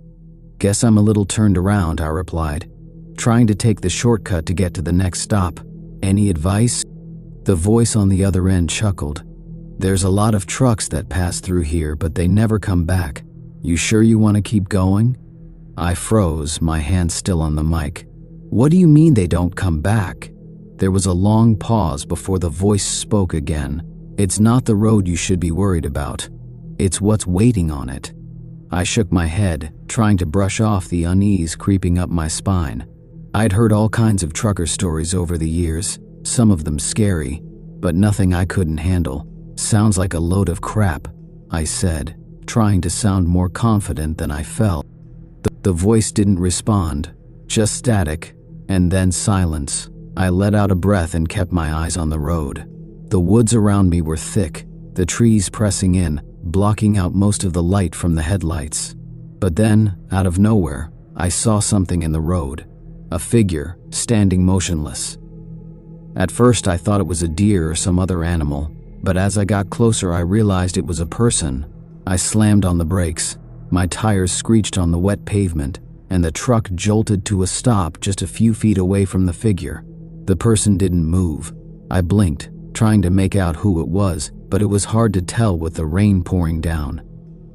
"Guess I'm a little turned around," I replied, trying to take the shortcut to get to the next stop. "Any advice?" The voice on the other end chuckled. "There's a lot of trucks that pass through here, but they never come back. You sure you want to keep going?" I froze, my hand still on the mic. "What do you mean they don't come back?" There was a long pause before the voice spoke again. "It's not the road you should be worried about. It's what's waiting on it." I shook my head, trying to brush off the unease creeping up my spine. I'd heard all kinds of trucker stories over the years, some of them scary, but nothing I couldn't handle. "Sounds like a load of crap," I said, trying to sound more confident than I felt. The voice didn't respond, just static, and then silence. I let out a breath and kept my eyes on the road. The woods around me were thick, the trees pressing in, blocking out most of the light from the headlights. But then, out of nowhere, I saw something in the road, a figure standing motionless. At first I thought it was a deer or some other animal, but as I got closer I realized it was a person. I slammed on the brakes, my tires screeched on the wet pavement, and the truck jolted to a stop just a few feet away from the figure. The person didn't move. I blinked, trying to make out who it was, but it was hard to tell with the rain pouring down.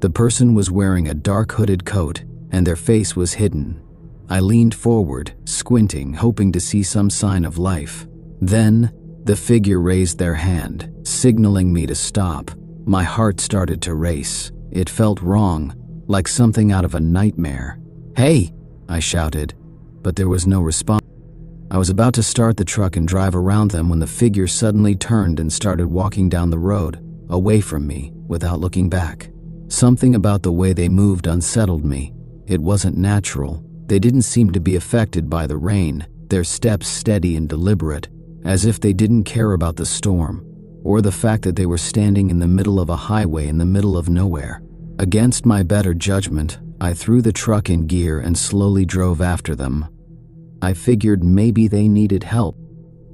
The person was wearing a dark hooded coat, and their face was hidden. I leaned forward, squinting, hoping to see some sign of life. Then, the figure raised their hand, signaling me to stop. My heart started to race. It felt wrong, like something out of a nightmare. "Hey!" I shouted, but there was no response. I was about to start the truck and drive around them when the figure suddenly turned and started walking down the road, away from me, without looking back. Something about the way they moved unsettled me. It wasn't natural. They didn't seem to be affected by the rain, their steps steady and deliberate, as if they didn't care about the storm, or the fact that they were standing in the middle of a highway in the middle of nowhere. Against my better judgment, I threw the truck in gear and slowly drove after them. I figured maybe they needed help,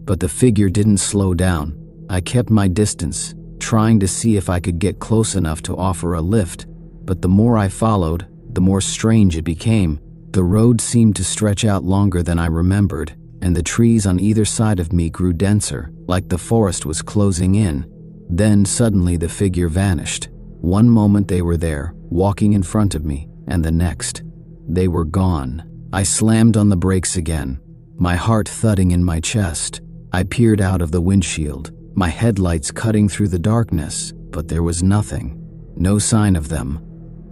but the figure didn't slow down. I kept my distance, trying to see if I could get close enough to offer a lift, but the more I followed, the more strange it became. The road seemed to stretch out longer than I remembered, and the trees on either side of me grew denser, like the forest was closing in. Then suddenly the figure vanished. One moment they were there, walking in front of me, and the next, they were gone. I slammed on the brakes again, my heart thudding in my chest. I peered out of the windshield, my headlights cutting through the darkness, but there was nothing. No sign of them.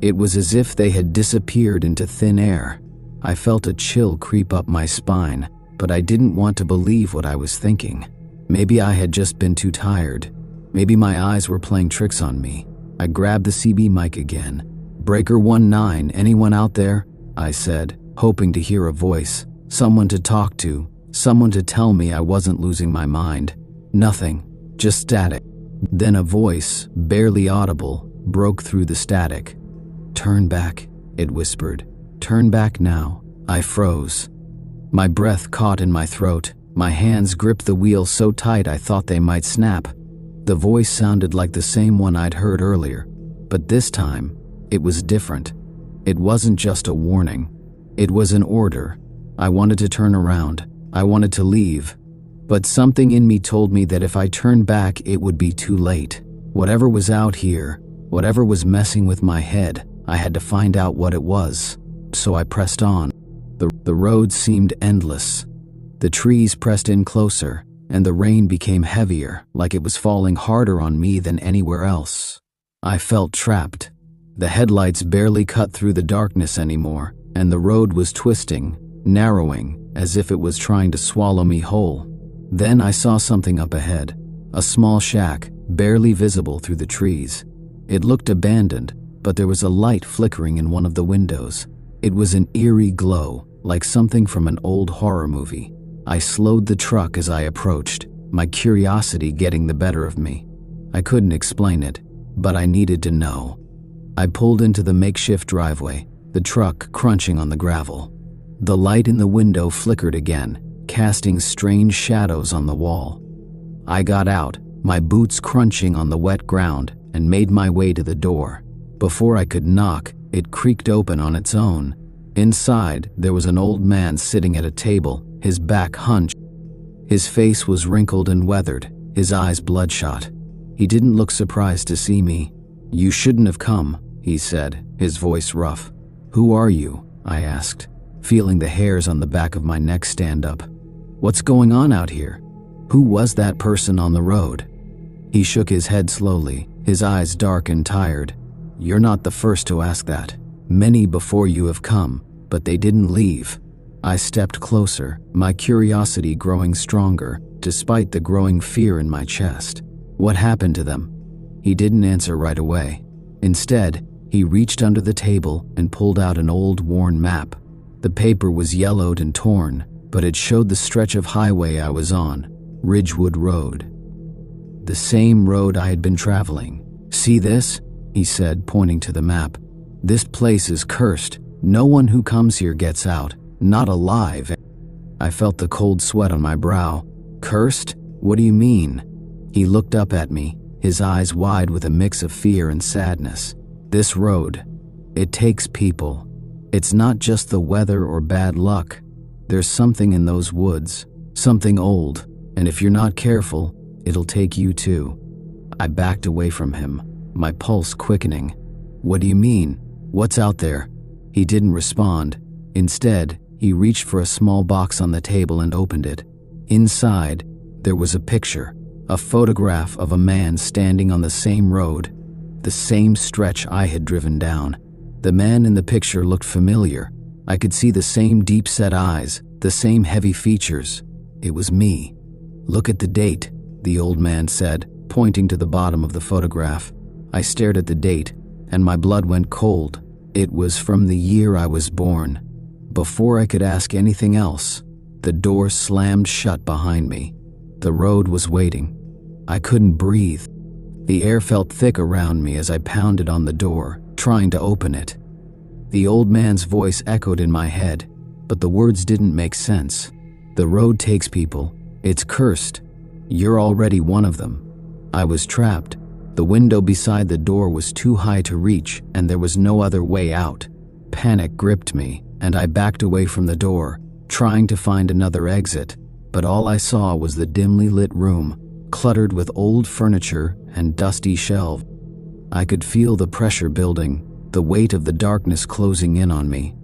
It was as if they had disappeared into thin air. I felt a chill creep up my spine, but I didn't want to believe what I was thinking. Maybe I had just been too tired. Maybe my eyes were playing tricks on me. I grabbed the CB mic again. "Breaker 19, anyone out there?" I said, hoping to hear a voice, someone to talk to, someone to tell me I wasn't losing my mind. Nothing, just static. Then a voice, barely audible, broke through the static. "Turn back," it whispered. "Turn back now." I froze. My breath caught in my throat. My hands gripped the wheel so tight I thought they might snap. The voice sounded like the same one I'd heard earlier, but this time, it was different. It wasn't just a warning. It was an order. I wanted to turn around. I wanted to leave. But something in me told me that if I turned back, it would be too late. Whatever was out here, whatever was messing with my head, I had to find out what it was. So I pressed on. The road seemed endless. The trees pressed in closer, and the rain became heavier, like it was falling harder on me than anywhere else. I felt trapped. The headlights barely cut through the darkness anymore, and the road was twisting, narrowing, as if it was trying to swallow me whole. Then I saw something up ahead, a small shack, barely visible through the trees. It looked abandoned, but there was a light flickering in one of the windows. It was an eerie glow, like something from an old horror movie. I slowed the truck as I approached, my curiosity getting the better of me. I couldn't explain it, but I needed to know. I pulled into the makeshift driveway, the truck crunching on the gravel. The light in the window flickered again, casting strange shadows on the wall. I got out, my boots crunching on the wet ground, and made my way to the door. Before I could knock, it creaked open on its own. Inside, there was an old man sitting at a table, his back hunched. His face was wrinkled and weathered, his eyes bloodshot. He didn't look surprised to see me. "You shouldn't have come," he said, his voice rough. "Who are you?" I asked, feeling the hairs on the back of my neck stand up. "What's going on out here? Who was that person on the road?" He shook his head slowly, his eyes dark and tired. "You're not the first to ask that. Many before you have come, but they didn't leave." I stepped closer, my curiosity growing stronger, despite the growing fear in my chest. "What happened to them?" He didn't answer right away. Instead, he reached under the table and pulled out an old, worn map. The paper was yellowed and torn, but it showed the stretch of highway I was on, Ridgewood Road. The same road I had been traveling. "See this?" he said, pointing to the map. "This place is cursed. No one who comes here gets out. Not alive." I felt the cold sweat on my brow. "Cursed? What do you mean?" He looked up at me, his eyes wide with a mix of fear and sadness. "This road, it takes people. It's not just the weather or bad luck. There's something in those woods, something old, and if you're not careful, it'll take you too." I backed away from him, my pulse quickening. "What do you mean? What's out there?" He didn't respond. Instead, he reached for a small box on the table and opened it. Inside, there was a picture, a photograph of a man standing on the same road, the same stretch I had driven down. The man in the picture looked familiar. I could see the same deep-set eyes, the same heavy features. It was me. "Look at the date," the old man said, pointing to the bottom of the photograph. I stared at the date, and my blood went cold. It was from the year I was born. Before I could ask anything else, the door slammed shut behind me. The road was waiting. I couldn't breathe. The air felt thick around me as I pounded on the door, trying to open it. The old man's voice echoed in my head, but the words didn't make sense. "The road takes people. It's cursed. You're already one of them." I was trapped. The window beside the door was too high to reach, and there was no other way out. Panic gripped me, and I backed away from the door, trying to find another exit, but all I saw was the dimly lit room, cluttered with old furniture and dusty shelves. I could feel the pressure building, the weight of the darkness closing in on me.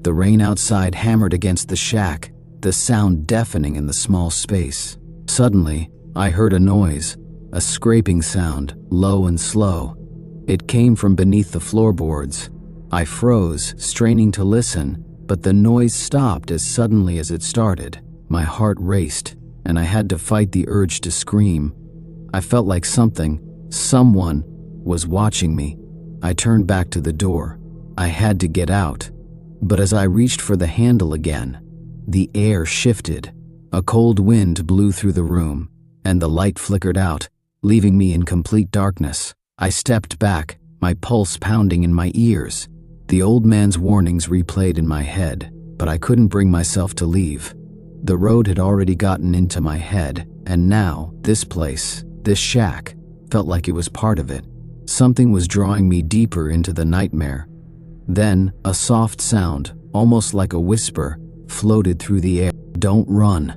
The rain outside hammered against the shack, the sound deafening in the small space. Suddenly, I heard a noise, a scraping sound, low and slow. It came from beneath the floorboards. I froze, straining to listen, but the noise stopped as suddenly as it started. My heart raced, and I had to fight the urge to scream. I felt like someone, was watching me. I turned back to the door. I had to get out. But as I reached for the handle again, the air shifted. A cold wind blew through the room, and the light flickered out, leaving me in complete darkness. I stepped back, my pulse pounding in my ears. The old man's warnings replayed in my head, but I couldn't bring myself to leave. The road had already gotten into my head, and now this place, this shack, felt like it was part of it. Something was drawing me deeper into the nightmare. Then, a soft sound, almost like a whisper, floated through the air. "Don't run."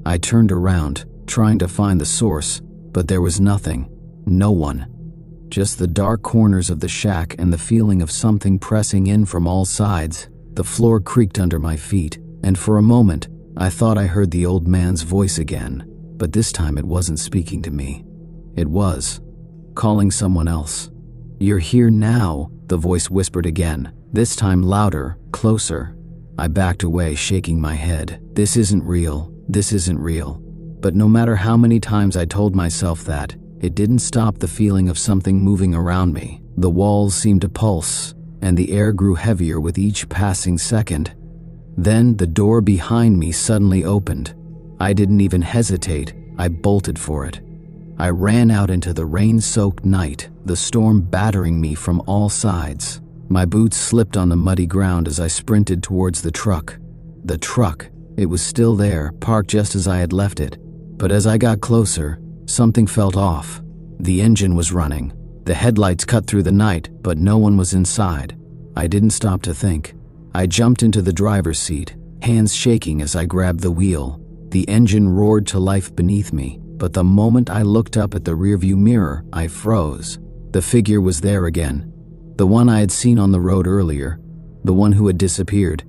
I turned around, trying to find the source, but there was nothing. No one. Just the dark corners of the shack and the feeling of something pressing in from all sides. The floor creaked under my feet, and for a moment, I thought I heard the old man's voice again, but this time it wasn't speaking to me. It was calling someone else. "You're here now," the voice whispered again, this time louder, closer. I backed away, shaking my head. This isn't real. This isn't real. But no matter how many times I told myself that, it didn't stop the feeling of something moving around me. The walls seemed to pulse, and the air grew heavier with each passing second. Then the door behind me suddenly opened. I didn't even hesitate. I bolted for it. I ran out into the rain-soaked night, the storm battering me from all sides. My boots slipped on the muddy ground as I sprinted towards the truck. The truck. It was still there, parked just as I had left it. But as I got closer, something felt off. The engine was running. The headlights cut through the night, but no one was inside. I didn't stop to think. I jumped into the driver's seat, hands shaking as I grabbed the wheel. The engine roared to life beneath me, but the moment I looked up at the rearview mirror, I froze. The figure was there again. The one I had seen on the road earlier, the one who had disappeared.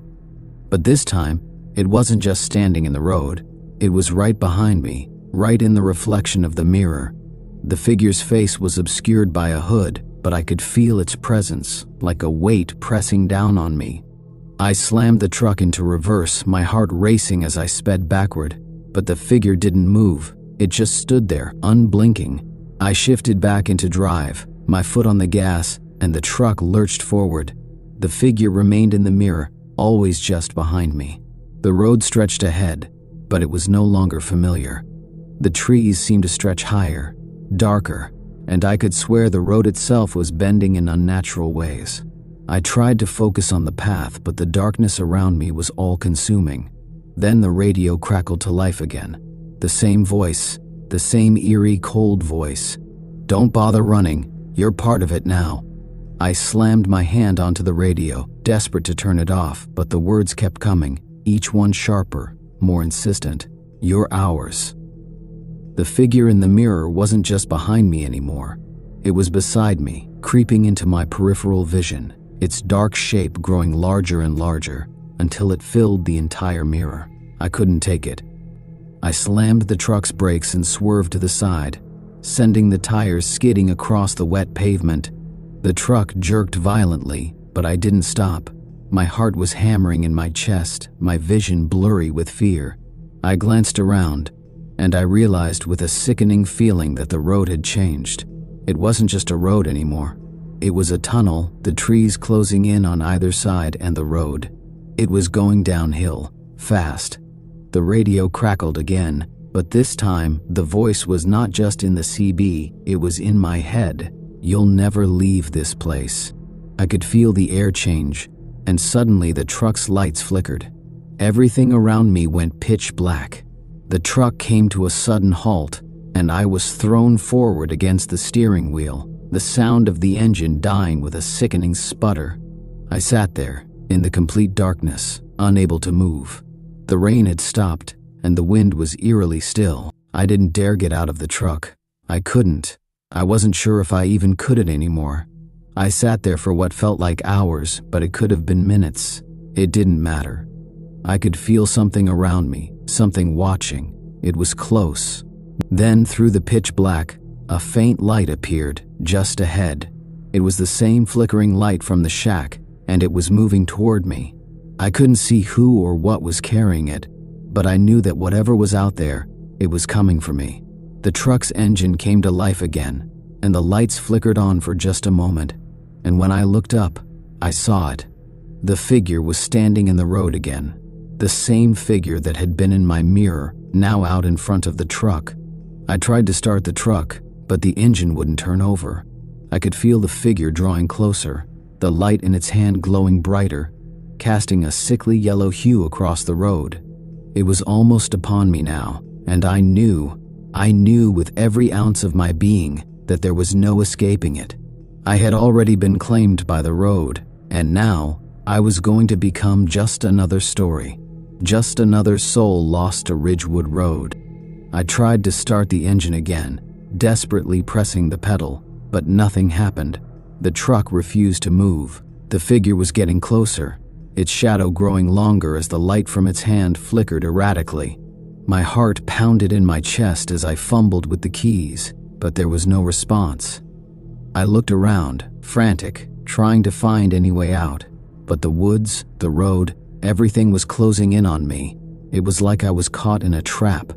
But this time, it wasn't just standing in the road. It was right behind me, right in the reflection of the mirror. The figure's face was obscured by a hood, but I could feel its presence, like a weight pressing down on me. I slammed the truck into reverse, my heart racing as I sped backward. But the figure didn't move. It just stood there, unblinking. I shifted back into drive, my foot on the gas, and the truck lurched forward. The figure remained in the mirror, always just behind me. The road stretched ahead, but it was no longer familiar. The trees seemed to stretch higher, darker, and I could swear the road itself was bending in unnatural ways. I tried to focus on the path, but the darkness around me was all-consuming. Then the radio crackled to life again. The same voice, the same eerie, cold voice. "Don't bother running. You're part of it now." I slammed my hand onto the radio, desperate to turn it off, but the words kept coming, each one sharper, more insistent. "You're ours." The figure in the mirror wasn't just behind me anymore. It was beside me, creeping into my peripheral vision, its dark shape growing larger and larger, until it filled the entire mirror. I couldn't take it. I slammed the truck's brakes and swerved to the side, sending the tires skidding across the wet pavement. The truck jerked violently, but I didn't stop. My heart was hammering in my chest, my vision blurry with fear. I glanced around, and I realized with a sickening feeling that the road had changed. It wasn't just a road anymore. It was a tunnel, the trees closing in on either side and the road. It was going downhill, fast. The radio crackled again, but this time the voice was not just in the CB, it was in my head. "You'll never leave this place." I could feel the air change, and suddenly the truck's lights flickered. Everything around me went pitch black. The truck came to a sudden halt, and I was thrown forward against the steering wheel, the sound of the engine dying with a sickening sputter. I sat there, in the complete darkness, unable to move. The rain had stopped, and the wind was eerily still. I didn't dare get out of the truck. I couldn't. I wasn't sure if I even could it anymore. I sat there for what felt like hours, but it could have been minutes. It didn't matter. I could feel something around me, something watching. It was close. Then, through the pitch black, a faint light appeared, just ahead. It was the same flickering light from the shack, and it was moving toward me. I couldn't see who or what was carrying it, but I knew that whatever was out there, it was coming for me. The truck's engine came to life again, and the lights flickered on for just a moment, and when I looked up, I saw it. The figure was standing in the road again. The same figure that had been in my mirror, now out in front of the truck. I tried to start the truck, but the engine wouldn't turn over. I could feel the figure drawing closer, the light in its hand glowing brighter, casting a sickly yellow hue across the road. It was almost upon me now, and I knew with every ounce of my being that there was no escaping it. I had already been claimed by the road, and now I was going to become just another story. Just another soul lost to Ridgewood Road. I tried to start the engine again, desperately pressing the pedal, but nothing happened. The truck refused to move. The figure was getting closer, its shadow growing longer as the light from its hand flickered erratically. My heart pounded in my chest as I fumbled with the keys, but there was no response. I looked around, frantic, trying to find any way out, but the woods, the road, everything was closing in on me. It was like I was caught in a trap.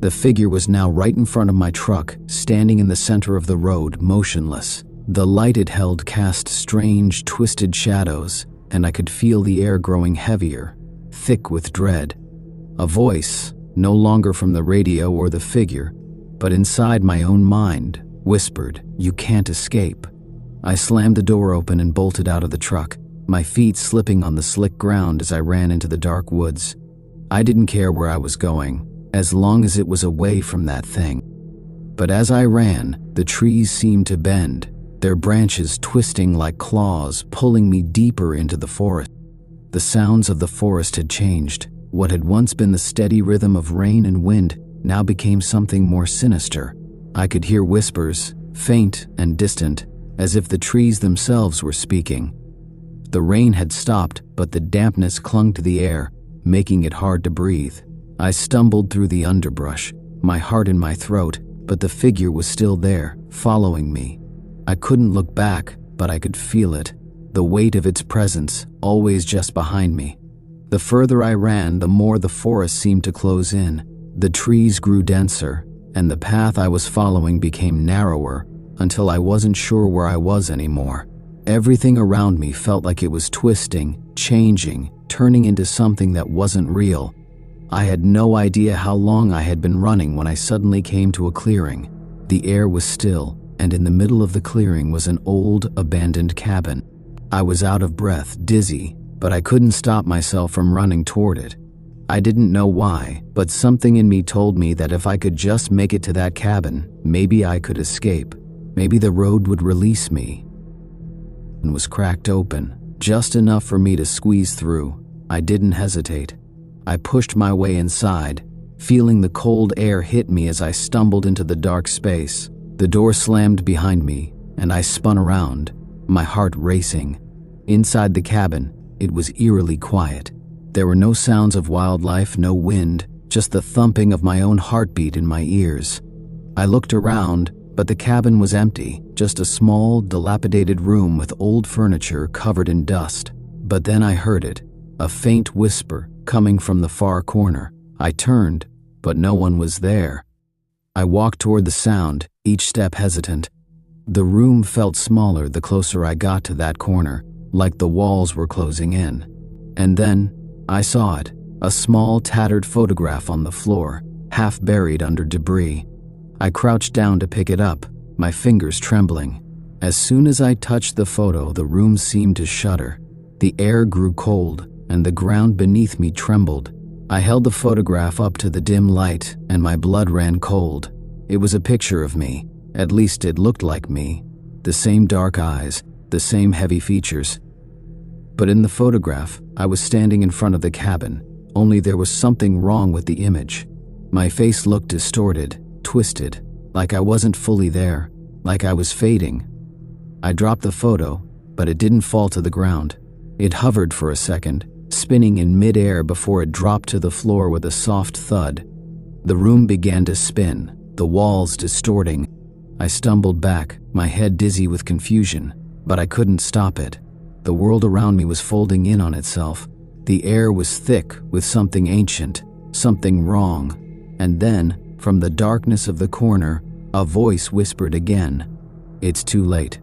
The figure was now right in front of my truck, standing in the center of the road, motionless. The light it held cast strange, twisted shadows, and I could feel the air growing heavier, thick with dread. A voice, no longer from the radio or the figure, but inside my own mind, whispered, "You can't escape." I slammed the door open and bolted out of the truck, my feet slipping on the slick ground as I ran into the dark woods. I didn't care where I was going, as long as it was away from that thing. But as I ran, the trees seemed to bend, their branches twisting like claws, pulling me deeper into the forest. The sounds of the forest had changed. What had once been the steady rhythm of rain and wind now became something more sinister. I could hear whispers, faint and distant, as if the trees themselves were speaking. The rain had stopped, but the dampness clung to the air, making it hard to breathe. I stumbled through the underbrush, my heart in my throat, but the figure was still there, following me. I couldn't look back, but I could feel it, the weight of its presence, always just behind me. The further I ran, the more the forest seemed to close in. The trees grew denser, and the path I was following became narrower, until I wasn't sure where I was anymore. Everything around me felt like it was twisting, changing, turning into something that wasn't real. I had no idea how long I had been running when I suddenly came to a clearing. The air was still, and in the middle of the clearing was an old, abandoned cabin. I was out of breath, dizzy, but I couldn't stop myself from running toward it. I didn't know why, but something in me told me that if I could just make it to that cabin, maybe I could escape. Maybe the road would release me. It was cracked open, just enough for me to squeeze through. I didn't hesitate. I pushed my way inside, feeling the cold air hit me as I stumbled into the dark space. The door slammed behind me, and I spun around, my heart racing. Inside the cabin, it was eerily quiet. There were no sounds of wildlife, no wind, just the thumping of my own heartbeat in my ears. I looked around, but the cabin was empty, just a small, dilapidated room with old furniture covered in dust. But then I heard it, a faint whisper coming from the far corner. I turned, but no one was there. I walked toward the sound, each step hesitant. The room felt smaller the closer I got to that corner, like the walls were closing in. And then, I saw it, a small tattered photograph on the floor, half buried under debris. I crouched down to pick it up, my fingers trembling. As soon as I touched the photo, the room seemed to shudder. The air grew cold, and the ground beneath me trembled. I held the photograph up to the dim light, and my blood ran cold. It was a picture of me, at least it looked like me. The same dark eyes, the same heavy features. But in the photograph, I was standing in front of the cabin, only there was something wrong with the image. My face looked distorted, twisted, like I wasn't fully there, like I was fading. I dropped the photo, but it didn't fall to the ground. It hovered for a second, spinning in mid-air before it dropped to the floor with a soft thud. The room began to spin, the walls distorting. I stumbled back, my head dizzy with confusion, but I couldn't stop it. The world around me was folding in on itself. The air was thick with something ancient, something wrong. And then, from the darkness of the corner, a voice whispered again, "It's too late."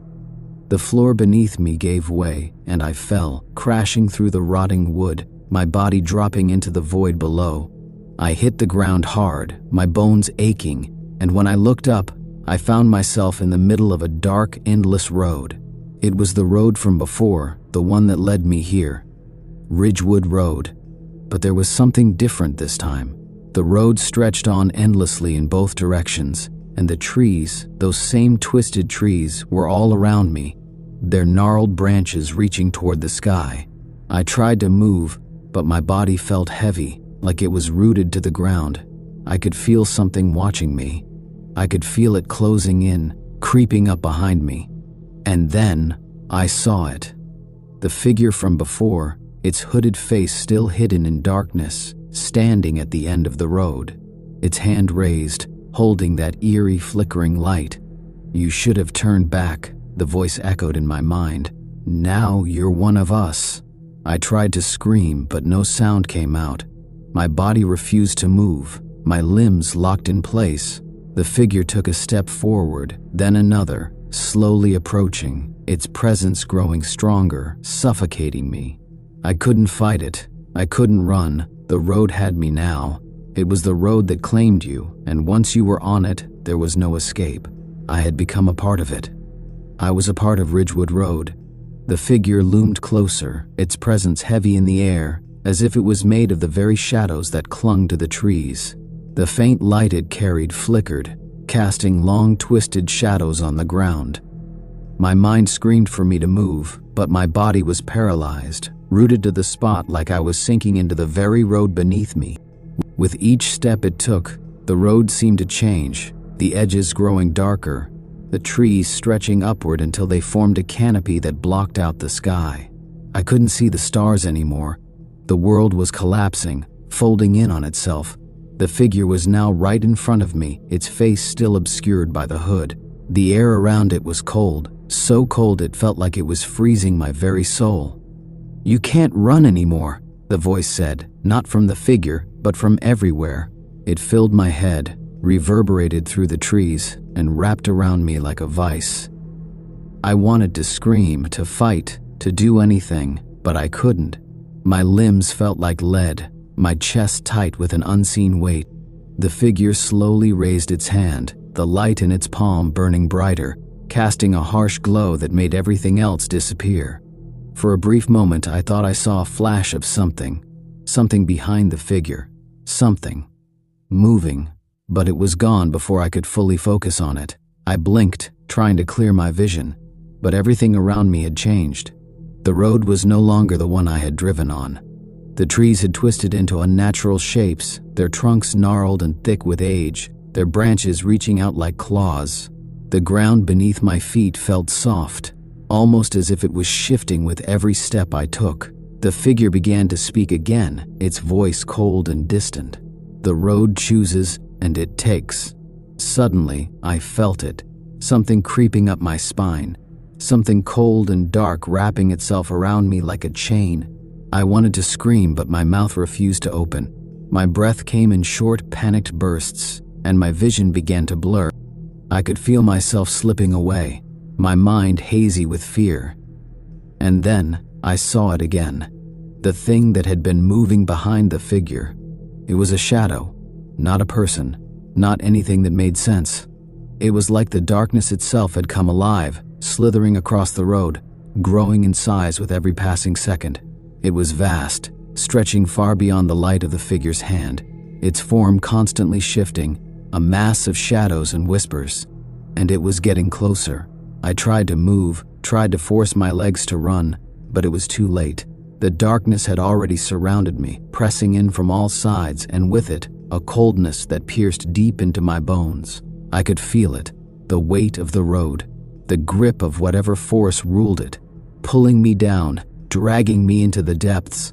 The floor beneath me gave way, and I fell, crashing through the rotting wood, my body dropping into the void below. I hit the ground hard, my bones aching, and when I looked up, I found myself in the middle of a dark, endless road. It was the road from before, the one that led me here. Ridgewood Road. But there was something different this time. The road stretched on endlessly in both directions, and the trees, those same twisted trees, were all around me, their gnarled branches reaching toward the sky. I tried to move, but my body felt heavy, like it was rooted to the ground. I could feel something watching me. I could feel it closing in, creeping up behind me. And then, I saw it. The figure from before, its hooded face still hidden in darkness, standing at the end of the road, its hand raised, holding that eerie flickering light. "You should have turned back," the voice echoed in my mind. "Now you're one of us." I tried to scream, but no sound came out. My body refused to move, my limbs locked in place. The figure took a step forward, then another, slowly approaching, its presence growing stronger, suffocating me. I couldn't fight it. I couldn't run. The road had me now. It was the road that claimed you, and once you were on it, there was no escape. I had become a part of it. I was a part of Ridgewood Road. The figure loomed closer, its presence heavy in the air, as if it was made of the very shadows that clung to the trees. The faint light it carried flickered, casting long twisted shadows on the ground. My mind screamed for me to move, but my body was paralyzed, rooted to the spot like I was sinking into the very road beneath me. With each step it took, the road seemed to change, the edges growing darker, the trees stretching upward until they formed a canopy that blocked out the sky. I couldn't see the stars anymore. The world was collapsing, folding in on itself. The figure was now right in front of me, its face still obscured by the hood. The air around it was cold, so cold it felt like it was freezing my very soul. "You can't run anymore," the voice said, not from the figure, but from everywhere. It filled my head, reverberated through the trees, and wrapped around me like a vice. I wanted to scream, to fight, to do anything, but I couldn't. My limbs felt like lead, my chest tight with an unseen weight. The figure slowly raised its hand, the light in its palm burning brighter, casting a harsh glow that made everything else disappear. For a brief moment, I thought I saw a flash of something behind the figure, something moving, but it was gone before I could fully focus on it. I blinked, trying to clear my vision, but everything around me had changed. The road was no longer the one I had driven on. The trees had twisted into unnatural shapes, their trunks gnarled and thick with age, their branches reaching out like claws. The ground beneath my feet felt soft, almost as if it was shifting with every step I took. The figure began to speak again, its voice cold and distant. "The road chooses, and it takes." Suddenly, I felt it, something creeping up my spine, something cold and dark wrapping itself around me like a chain. I wanted to scream, but my mouth refused to open. My breath came in short, panicked bursts, and my vision began to blur. I could feel myself slipping away, my mind hazy with fear. And then I saw it again, the thing that had been moving behind the figure. It was a shadow, not a person, not anything that made sense. It was like the darkness itself had come alive, slithering across the road, growing in size with every passing second. It was vast, stretching far beyond the light of the figure's hand, its form constantly shifting, a mass of shadows and whispers. And it was getting closer. I tried to move, tried to force my legs to run, but it was too late. The darkness had already surrounded me, pressing in from all sides, and with it, a coldness that pierced deep into my bones. I could feel it, the weight of the road, the grip of whatever force ruled it, pulling me down, dragging me into the depths.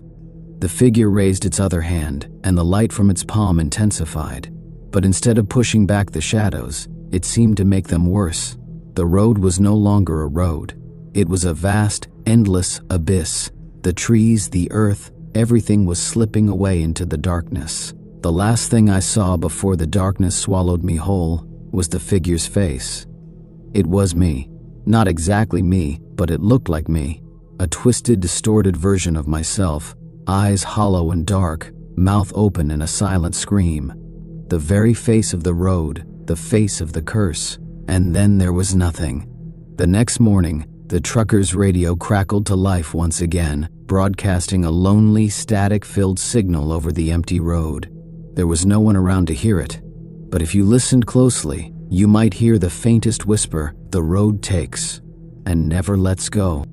The figure raised its other hand, and the light from its palm intensified. But instead of pushing back the shadows, it seemed to make them worse. The road was no longer a road. It was a vast, endless abyss. The trees, the earth, everything was slipping away into the darkness. The last thing I saw before the darkness swallowed me whole was the figure's face. It was me. Not exactly me, but it looked like me. A twisted, distorted version of myself, eyes hollow and dark, mouth open in a silent scream. The very face of the road, the face of the curse. And then there was nothing. The next morning, the trucker's radio crackled to life once again, broadcasting a lonely, static-filled signal over the empty road. There was no one around to hear it. But if you listened closely, you might hear the faintest whisper, "The road takes and never lets go."